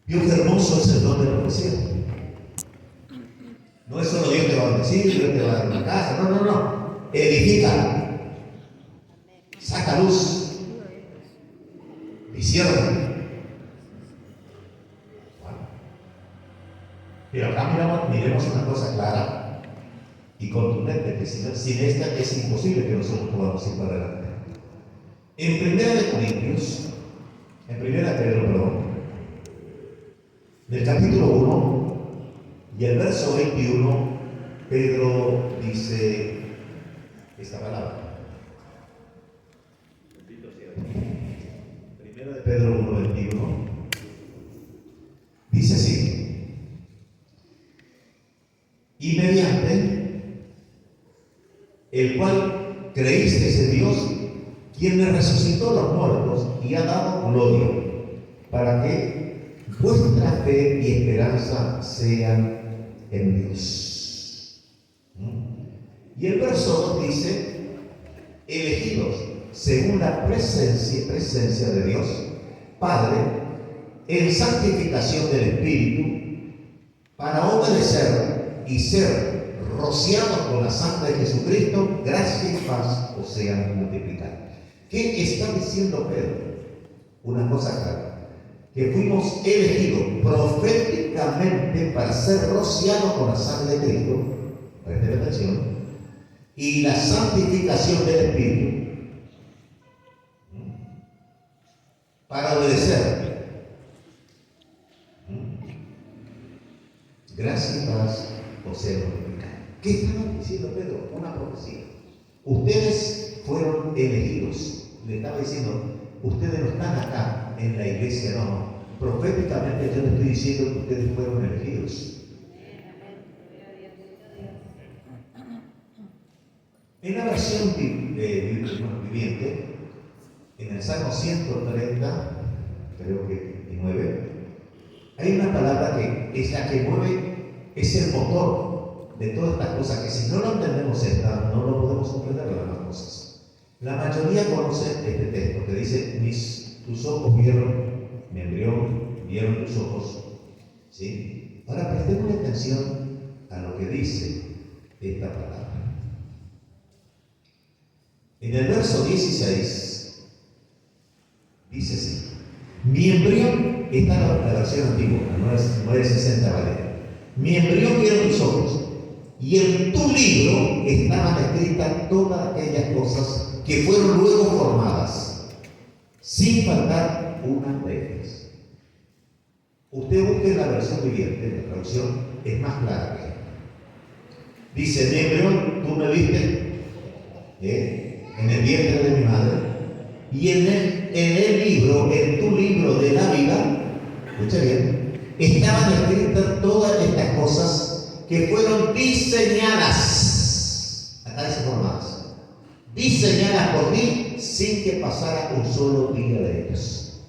Dios hermoso es el don de la profecía. No es solo Dios te va a bendecir, Dios te va a dar una casa, no. Edifica. Saca luz y cierra. Bueno. Pero acá miremos una cosa clara y contundente, que sin esta es imposible que nosotros podamos ir para adelante. En primera de Corintios, en primera de Pedro, perdón, del capítulo 1 y el verso 21, Pedro dice esta palabra. el cual creísteis en Dios, quien le resucitó a los muertos y ha dado gloria, para que vuestra fe y esperanza sean en Dios. Y el verso 2 dice, elegidos según la presencia de Dios, Padre, en santificación del Espíritu, para obedecer y ser rociados con la sangre de Jesucristo, gracia y paz os sean multiplicadas. ¿Qué está diciendo Pedro? Una cosa clara, que fuimos elegidos proféticamente para ser rociados con la sangre de Cristo, presten atención, y la santificación del Espíritu, para obedecer. Gracia y paz os sean multiplicadas. ¿Qué estaba diciendo Pedro? Una profecía. Ustedes fueron elegidos. Le estaba diciendo, ustedes no están acá en la iglesia, no. Proféticamente yo les estoy diciendo que ustedes fueron elegidos. En la versión viviente, en el Salmo 130, creo que 9, hay una palabra que es la que mueve, es el motor de todas estas cosas, que si no lo entendemos esta, no lo podemos comprender las demás cosas. La mayoría conoce este texto que dice, tus ojos vieron mi embrión, vieron tus ojos. ¿Sí? Ahora prestemos atención a lo que dice esta palabra. En el verso 16 dice así, mi embrión, esta es la versión antigua, no es 60 Valera. Mi embrión vieron tus ojos, y en tu libro estaban escritas todas aquellas cosas que fueron luego formadas, sin faltar una de ellas. Usted busque la versión viviente, la traducción es más clara que esta. Dice, mi embrión, tú me viste en el vientre de mi madre, y en el libro, en tu libro de la vida, escucha bien, estaban escritas todas estas cosas que fueron diseñadas, acá dice formadas, diseñadas por mí sin que pasara un solo día de ellas.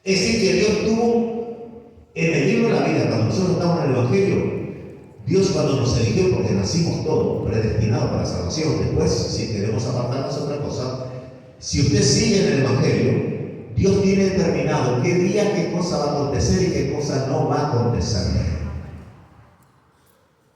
Es decir, que Dios tuvo en el libro de la vida, cuando nosotros estamos en el Evangelio, Dios cuando nos eligió, porque nacimos todos predestinados para la salvación, después si queremos apartarnos de otra cosa, si usted sigue en el Evangelio, Dios tiene determinado qué día, qué cosa va a acontecer y qué cosa no va a acontecer.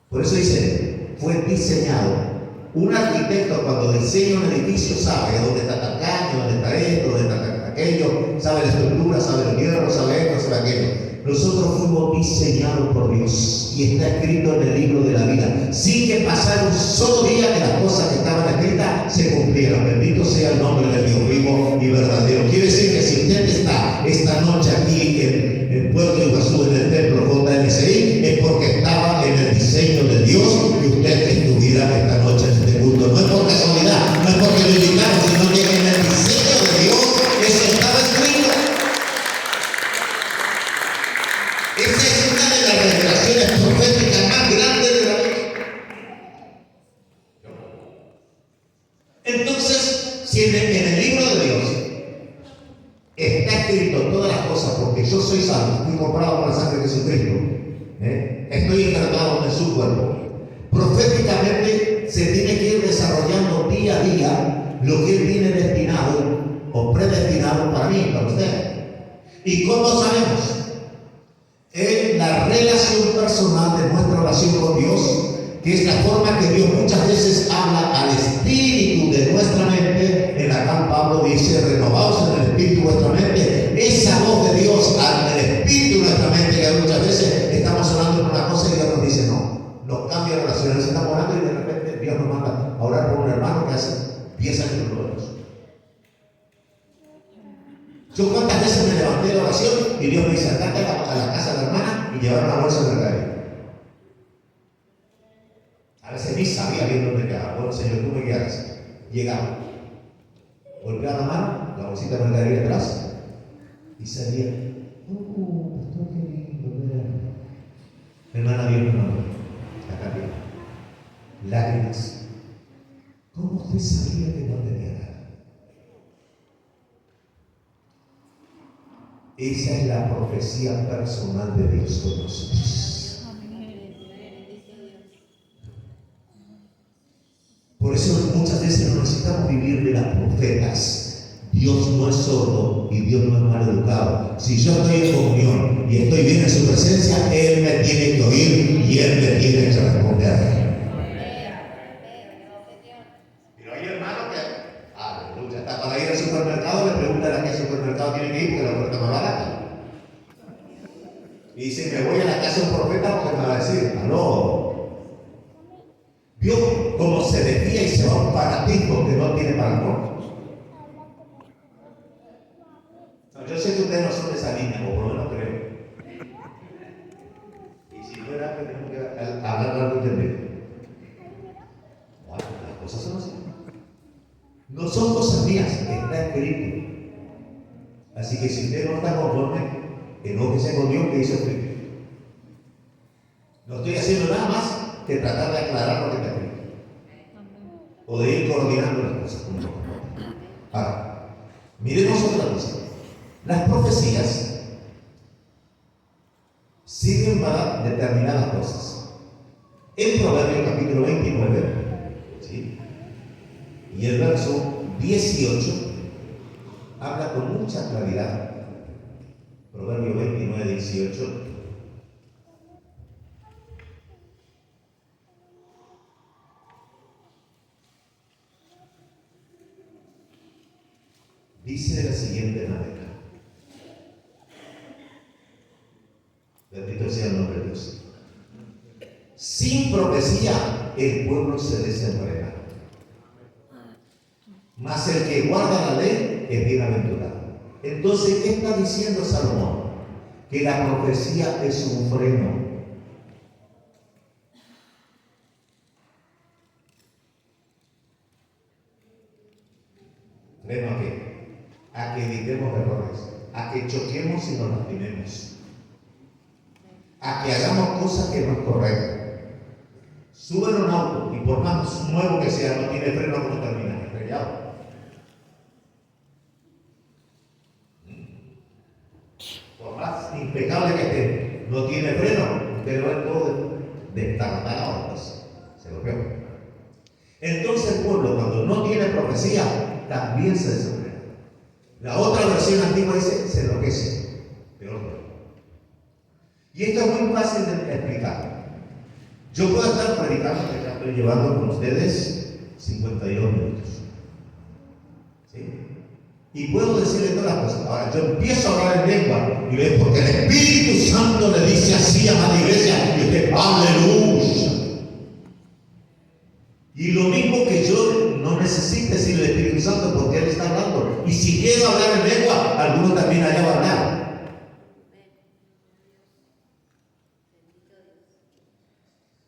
Por eso dice, fue diseñado. Un arquitecto cuando diseña un edificio sabe dónde está tal caño, dónde está esto, dónde está aquello, sabe la estructura, sabe el hierro, sabe esto, sabe aquello. Nosotros fuimos diseñados por Dios y está escrito en el libro de la vida, sin que pasara un solo día que las cosas que estaban escritas se cumplieran. Bendito sea el nombre del Dios vivo y verdadero. Quiere decir que si usted está esta noche aquí en Puerto Iguazú, en el templo JMCI, es porque estaba en el diseño de Dios que usted estuviera esta noche en este culto. No es por casualidad, no es porque lo invitaron, sino que en el diseño de Dios eso estaba escrito. Esa es una de las revelaciones proféticas más grandes de la Biblia. Entonces, si en el libro de Dios está escrito todas las cosas, porque yo soy salvo, fui comprado por la sangre de Jesucristo, estoy encarnado en su cuerpo, proféticamente se tiene que ir desarrollando día a día lo que Él tiene destinado o predestinado para mí, para usted. ¿Y cómo sabemos? En la relación personal de nuestra oración con Dios, que es la forma que Dios muchas veces habla al espíritu de nuestra mente. En la cual Pablo dice, renovaos en el espíritu de vuestra mente. Esa voz de Dios al espíritu de nuestra mente, que muchas veces estamos orando por una cosa y Dios nos dice no, nos cambia la oración. Nos estamos orando y de repente Dios nos manda a orar por un hermano que hace 10 años que no lo vemos. Yo cuántas veces me levanté de oración y Dios me dice, andate a la casa de la hermana y llevar una bolsa de mercadería. A veces ni sabía bien dónde quedaba. Bueno, Señor, tú me guiarás. Llegaba, golpeaba la mano, la bolsita de mercadería atrás y salía. Pastor, qué lindo, mira. Hermana, Dios me mandó. Acá bien. Lágrimas. usted sabía que no tenía nada. Esa es la profecía personal de Dios con nosotros. Por eso muchas veces no necesitamos vivir de las profetas. Dios no es sordo y Dios no es mal educado. Si yo estoy en comunión y estoy bien en su presencia, Él me tiene que oír y Él me tiene que responder. Pero hay hermanos que, aleluya, hasta para ir al supermercado le preguntan a qué supermercado tiene que ir porque la oferta es más barata. Y dice, me voy a la casa de un profeta porque me va a decir, aló. Vio cómo se desvía y se va a un fanatismo que no tiene para amor. Yo sé que ustedes no son de esa línea, o por lo menos creo. Y si fuera que tenemos que hablar algo entendido. Bueno, las cosas son así. No son cosas mías, está escrito. Así que si usted no está conforme, enójese con Dios que dice escrito. No estoy haciendo nada más que tratar de aclarar lo que está escrito. O de ir coordinando las cosas. Ahora, miremos otra cosa. Las profecías sirven para determinadas cosas. En Proverbios capítulo 29, ¿sí?, y el verso 18 habla con mucha claridad. Proverbios 29, 18. Dice de la siguiente manera. Bendito sea el nombre de Dios. Sin profecía el pueblo se desenfrena, mas el que guarda la ley es bienaventurado. Entonces, ¿qué está diciendo Salomón? Que la profecía es un freno. ¿Freno a qué? A que evitemos errores, a que choquemos y nos lastimemos, a que hagamos cosas que no es correcto. Suben un auto y por más nuevo que sea, no tiene freno, ¿cómo termina? Estrellado. Por más impecable que esté, no tiene freno, usted lo ve todo destartalado, pues, se lo veo. Entonces el pueblo, cuando no tiene profecía, también se desenfrena. La otra versión antigua dice, se enloquece. Peor. Y esto es muy fácil de explicar. Yo puedo estar predicando, que ya estoy llevando con ustedes 52 minutos. ¿Sí? Y puedo decirle todas las cosas. Ahora, yo empiezo a hablar en lengua y ves porque el Espíritu Santo le dice así a la iglesia y usted, aleluya. Y lo mismo que yo no necesite decirle al Espíritu Santo porque Él está hablando. Y si quiero hablar en lengua, alguno también allá va a hablar.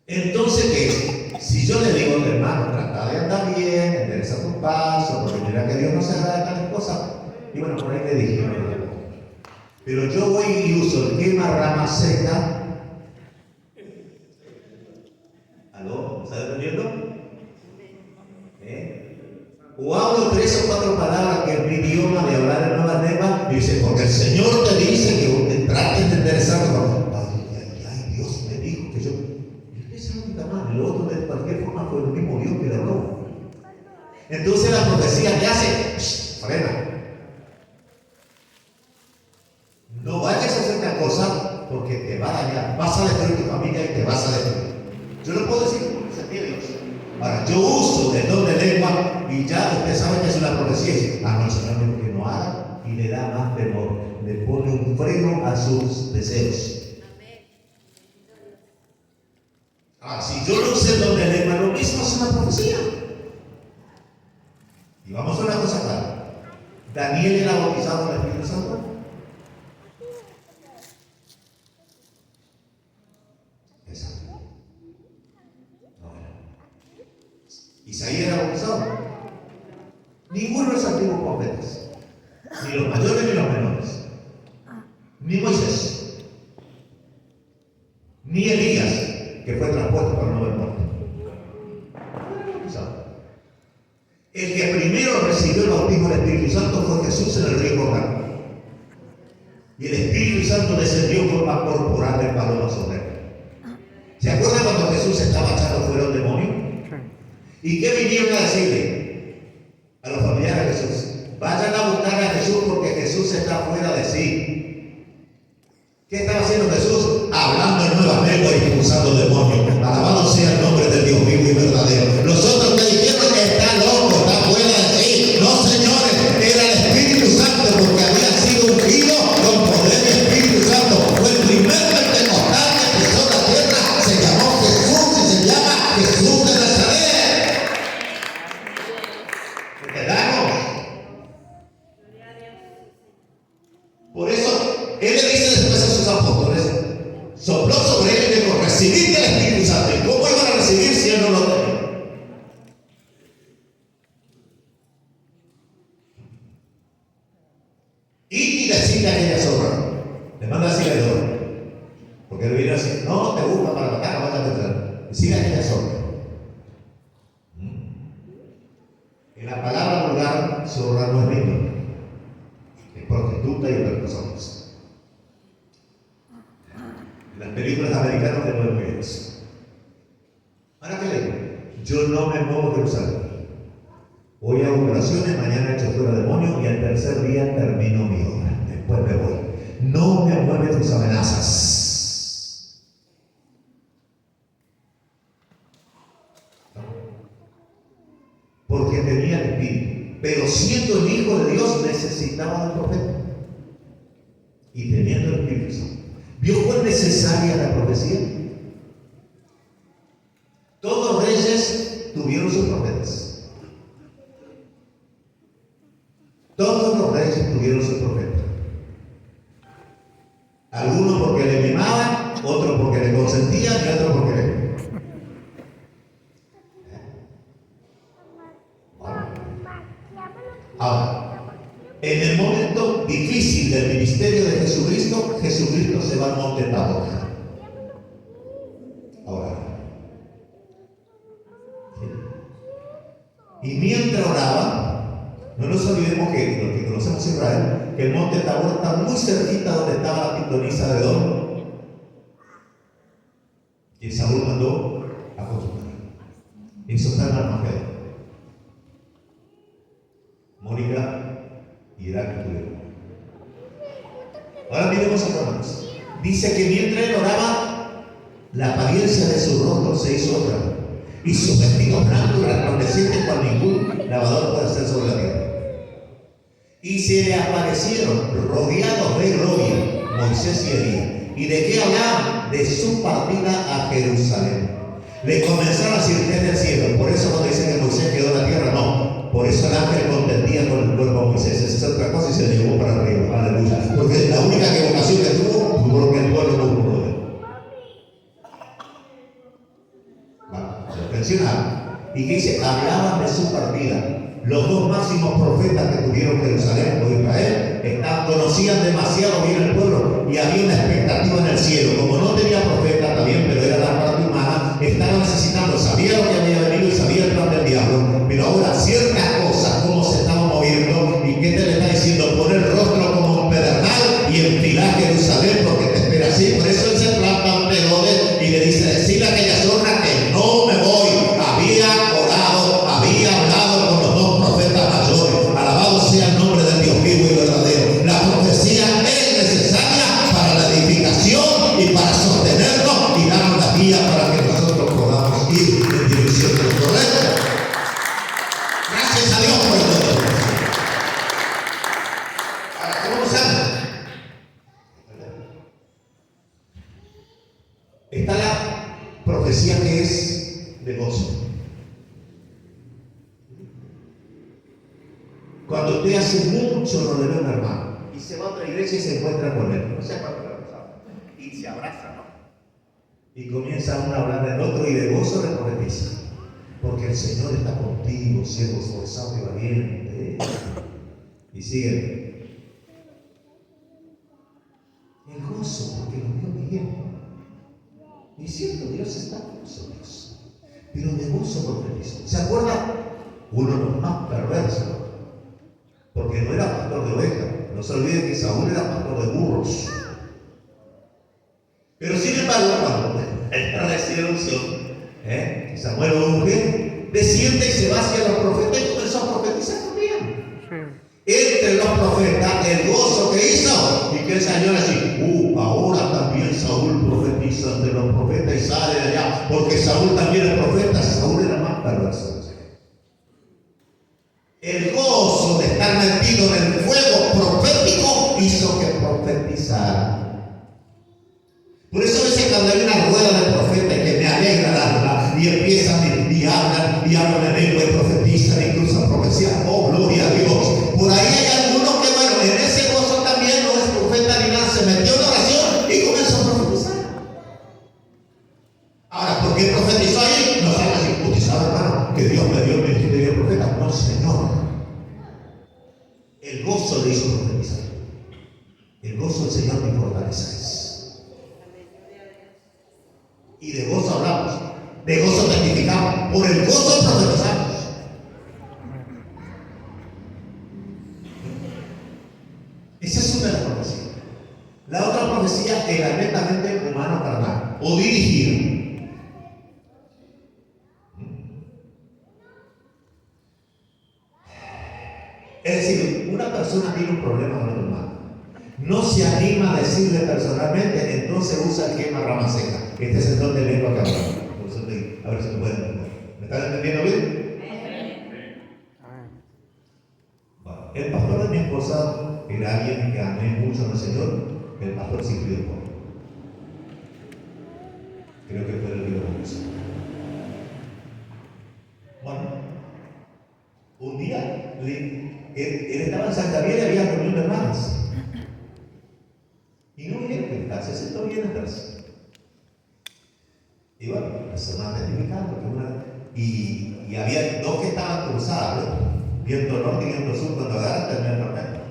Entonces, ¿qué? Si yo le digo, hermano, trata de andar bien, endereza tus pasos, porque mira que Dios no se haga de tales cosas. Y bueno, por ahí le dije, pero yo voy y uso el quema rama seca. ¿Aló? ¿Me está entendiendo? O hablo 3 o 4 palabras que es mi idioma de hablar en nuevas lenguas y dice, porque el Señor te dice que te trates de enderezar. Ay, Dios me dijo que yo. Y esa es la mano. Lo otro de cualquier forma fue el mismo Dios que le habló. Entonces la profecía que hace, frena. No vayas a hacer una cosa porque te va a dañar. Vas a destruir tu familia y te vas a destruir. Yo no puedo decir, se pide Dios. Ahora, yo uso el don de lengua y ya usted sabe que es una profecía. No, el Señor dijo que no haga y le da más temor. Le pone un freno a sus deseos. Ahora, si yo no usé el don de lengua, lo mismo es una profecía. Y vamos a una cosa clara. ¿Daniel era bautizado en el Espíritu Santo? Exacto. No era. ¿Isaías era bautizado? Ninguno de los antiguos profetas, ni los mayores ni los menores, ni Moisés, ni Elías, que fue traspuesto para no ver muerte. No era bautizado. recibió el bautismo del Espíritu Santo fue Jesús en el río Jordán. Y el Espíritu Santo descendió en forma corporal del paloma sobre él. ¿Se acuerdan cuando Jesús estaba echando fuera un demonio? ¿Y qué vinieron a decirle a los familiares de Jesús? Vayan a buscar a Jesús porque Jesús está fuera de sí. ¿Qué estaba haciendo Jesús? Hablando en nuevas lenguas y expulsando demonios. Alabado sea el nombre del Dios vivo y verdadero. Los otros que dijeron que está loco, está fuera de sí. No, señores, era el Espíritu Santo porque había sido ungido con poder y Espíritu Santo. Fue el primer pentecostal que pisó la tierra. Se llamó Jesús y se llama Jesús de Nazaret. ¿Entendamos? Por eso, Él le dice después a sus apóstoles, sopló sobre ellos y dijo, recibid el Espíritu Santo. ¿Y cómo iban a recibir si Él no lo tenía? Y decirle a aquella zorra, le manda a decir a Dios, porque él viene así, no te busca para matar, no vayas a entrar. Decirle a aquella zorra. En la palabra vulgar, zorra no es lindo, es prostituta y otras personas. En las películas americanas de Nueva York. Ahora qué le digo, yo no me muevo de Jerusalén. Hoy hago oraciones, mañana echo fuera demonios y al tercer día termino mi obra. Después me voy. No me mueven tus amenazas. Porque tenía el Espíritu. Pero siendo el Hijo de Dios necesitaba del profeta. Y teniendo el Espíritu Santo. ¿Vio cuán necesaria la profecía? Todos reyes tuvieron sus profetas. Todos los reyes tuvieron su profeta. Algunos porque le mimaban, otros porque le consentían y otros porque le... Ahora, en el momento difícil del ministerio de Jesucristo, Jesucristo se va al monte Tabor. Ahora, y mientras oraba, no nos olvidemos que los que conocemos Israel, que el monte Tabor está muy cerquita donde estaba la pitonisa de Edom, y Saúl mandó a consultar. Eso está en Armagedón. Mónica y Irak tuvieron. Ahora miremos a Romanos. Dice que mientras él oraba, la apariencia de su rostro se hizo otra, y sus vestidos blancos y resplandecientes cual ningún lavador puede hacer sobre la tierra. Y se le aparecieron rodeados de gloria Moisés y Elías. ¿Y de qué hablaban? De su partida a Jerusalén. Le comenzaron a decir del cielo. Por eso cuando dicen que Moisés quedó en la tierra, no. Por eso el ángel contendía con el cuerpo de Moisés. Esa es otra cosa y se le llevó para arriba. Aleluya. Porque la única equivocación que tuvo fue porque el pueblo no pudo ver. Mencionaron. Y que dice, hablaban de su partida. Los dos máximos profetas que tuvieron Jerusalén o Israel conocían demasiado bien el pueblo y había una expectativa en el cielo. Como no tenía profeta también, pero era la parte humana, estaban necesitando, sabía lo que había venido y sabía el plan del diablo, pero ahora ciertas cosas, cómo se estaban moviendo y qué te le está diciendo, pon el rostro como un pedernal y enfila Jerusalén porque te espera así. Por eso él se planta ante Herodes y le dice, decirle a aquella zorra que no me voy. Había orado, había hablado con los dos profetas mayores. Alabado sea el nombre del Dios vivo y verdadero. La profecía es necesaria para la edificación y para sostenernos y darnos la guía para que nosotros podamos ir en dirección correcta. Gracias a Dios por todo. Ahora, ¿cómo se llama? Está la profecía que es de gozo. Cuando usted hace mucho no le ve a un hermano y se va a otra iglesia y se encuentra con él, no sé cuánto le ha pasado, y se abraza, ¿no? Y comienza uno a hablar del otro y de gozo le profetiza, porque el Señor está contigo, siervo esforzado y valiente. Y sigue. El gozo, porque lo vio bien. Y es cierto, Dios está con nosotros, pero de gozo profetiza. ¿Se acuerdan? Uno de los más perversos porque no era pastor de ovejas. No se olviden que Saúl era pastor de burros. Pero sin embargo, cuando él recibe unción, Samuel lo unge, desciende y se va hacia los profetas y comenzó a profetizar también. Entre los profetas, el gozo que hizo, y que el Señor así, ahora también Saúl profetiza entre los profetas y sale de allá, porque Saúl también es profeta. Saúl era más perverso. El gozo de estar metido en el fuego profético hizo que profetizara. Por eso a veces cuando hay una rueda de profeta que me alegra darla y empiezan y hablan en lengua y profetizan y cruzan profecías, oh gloria a Dios. Por ahí hay algunos que bueno, en ese gozo también no es profeta ni nada, se metió en oración y comenzó a profetizar. Ahora, ¿por qué profetizó ahí? No se haga imputizado, hermano, que Dios me dio el ministerio de profeta. No, Señor. El gozo le hizo profetizar. El gozo del Señor me fortalece. Y de gozo hablamos, de gozo testificamos, por el gozo profetizamos. Esa es una de las profecías. La otra profecía era netamente humano carnal, o dirigida. Es decir, una persona tiene un problema con otro hermano. No se anima a decirle personalmente, entonces usa el quema rama seca. Este es el don de lengua que hablamos. A ver si me pueden entender. ¿Me están entendiendo bien? Bueno, el pastor de mi esposa era alguien que amé mucho en el Señor. El pastor Silvio Polo. Creo que fue el que lo comenzó. Bueno, un día él estaba en Santa María y había reunión de hermanas. Y no vinieron que está, se sentó bien atrás. Y bueno, las hermanas testificando, y había dos que estaban cruzadas, viento norte y viento sur, cuando agarran terminan tormenta.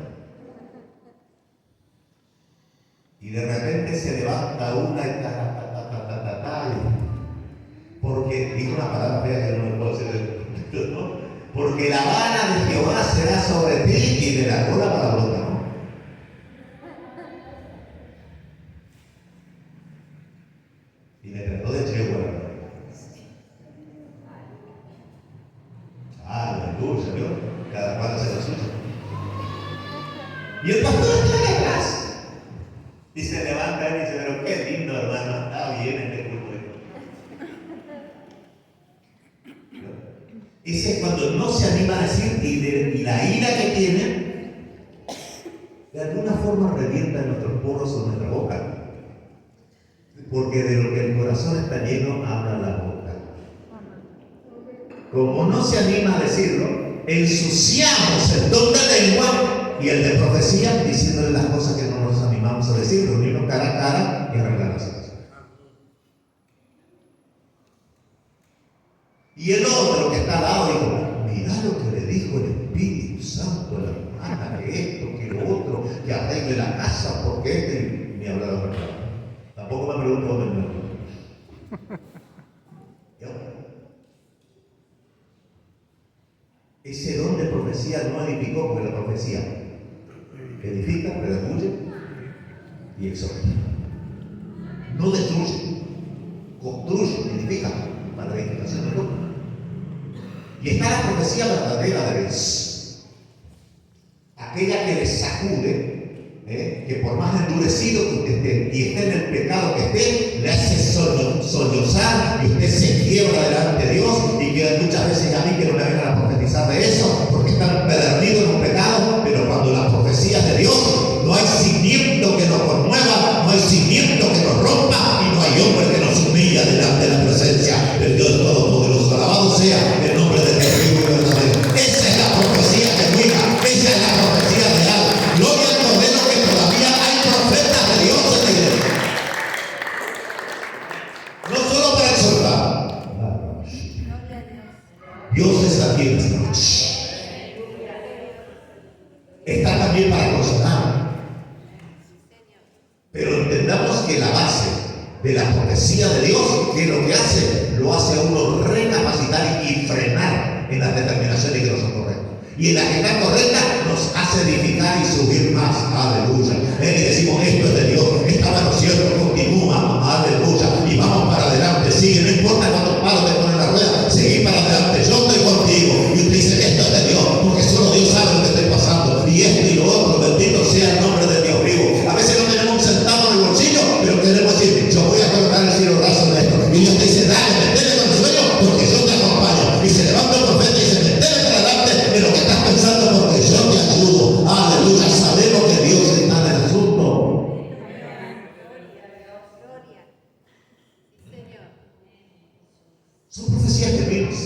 Y de repente se levanta una y porque dijo una palabra fea que no me puedo decir, ¿no? Porque la vara de Jehová será sobre ti, y le largó la palabrota, ¿no? Y le trató de chegua. Aleluya, Señor. Cada cual hace lo suyo. Y el pastor está ahí atrás. Y se levanta y dice, pero qué lindo, hermano. Está bien este culto. Ese es cuando no se anima a decir y la ira que tiene, de alguna forma revienta en nuestros poros o en nuestra boca. Porque de lo que el corazón está lleno, habla la boca. Como no se anima a decirlo, ensuciamos el don de lengua y el de profecía, diciéndole las cosas que no nos animamos a decir, reunirnos cara a cara y arreglar las cosas. Y el otro que está al lado dijo, mirá lo que le dijo el Espíritu Santo a la hermana, que esto, que lo otro, que arregle la casa, porque este, ni habla de verdad. Tampoco me pregunto dónde me lo. Ese don de profecía no edificó, porque la profecía edifica, redarguye y exhorta. No destruye, construye, edifica para la edificación del mundo. Y está la profecía verdadera de Dios, aquella que le sacude. Que por más endurecido que usted esté y esté en el pecado que esté, le hace sollozar y usted se quiebra delante de Dios, y que muchas veces a mí que no me vengan a profetizar de eso porque están empedernidos en un pecado. Pero cuando la profecía de Dios, no hay cimiento que nos conmueva, no hay cimiento que nos rompa, y no hay hombre que nos humilla delante de la presencia del Dios Todopoderoso. Alabado sea el nombre de Dios vivo y verdadero. Esa es la profecía genuina, esa es la profecía real. Gloria al Cordero, que todavía hay profetas de Dios en la iglesia. No solo para exhortar. Dios está aquí en esta noche. Está también para consolar. Pero entendamos que la base de la profecía de Dios, que lo que hace, lo hace a uno recapacitar y frenar en las determinaciones que no son correctas. Y en la que está correcta nos hace edificar y subir más. Aleluya. Y decimos, esto es de Dios. Esta mano siempre continúa. Aleluya. Y vamos para adelante. Sigue. No importa cuántos palos te ponen la rueda. Seguí para adelante. Yo estoy contigo. Y usted dice, esto es de Dios. Porque solo Dios sabe lo que estoy pasando. Y esto y lo otro. Bendito sea el nombre de Dios vivo. A veces no tenemos un centavo en el bolsillo, pero queremos decir, yo voy a colocar el cielo raso de esto. Y Dios te dice, dale, metele con el sueño, porque yo te acompaño. Y se levanta el profeta y dice, metele para adelante de lo que estás pensando, porque yo te ayudo. Aleluya. Sabemos que Dios está en el asunto. Son profecías divinas.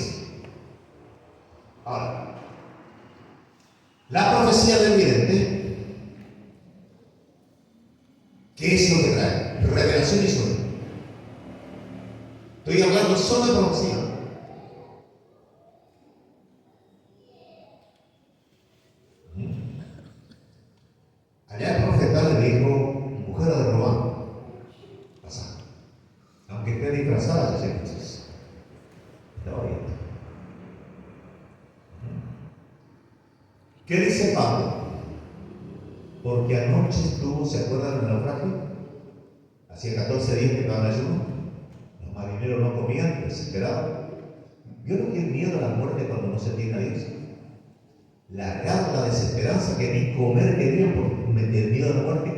Ahora, la profecía del vidente, ¿qué es lo que trae? Revelación y sueño. Estoy hablando solo de profecía. Allá el profeta le dijo, mujer de Robán, pasa. Aunque esté disfrazada, ya entonces. Estaba bien. ¿Qué dice Pablo? Porque anoche estuvo, ¿se acuerdan del naufragio? Hacía 14 días que estaban en ayuno. Los marineros no comían, desesperados. ¿Vieron que el miedo a la muerte cuando no se tiene a Dios? La desesperanza que ni comer querían por el miedo a la muerte.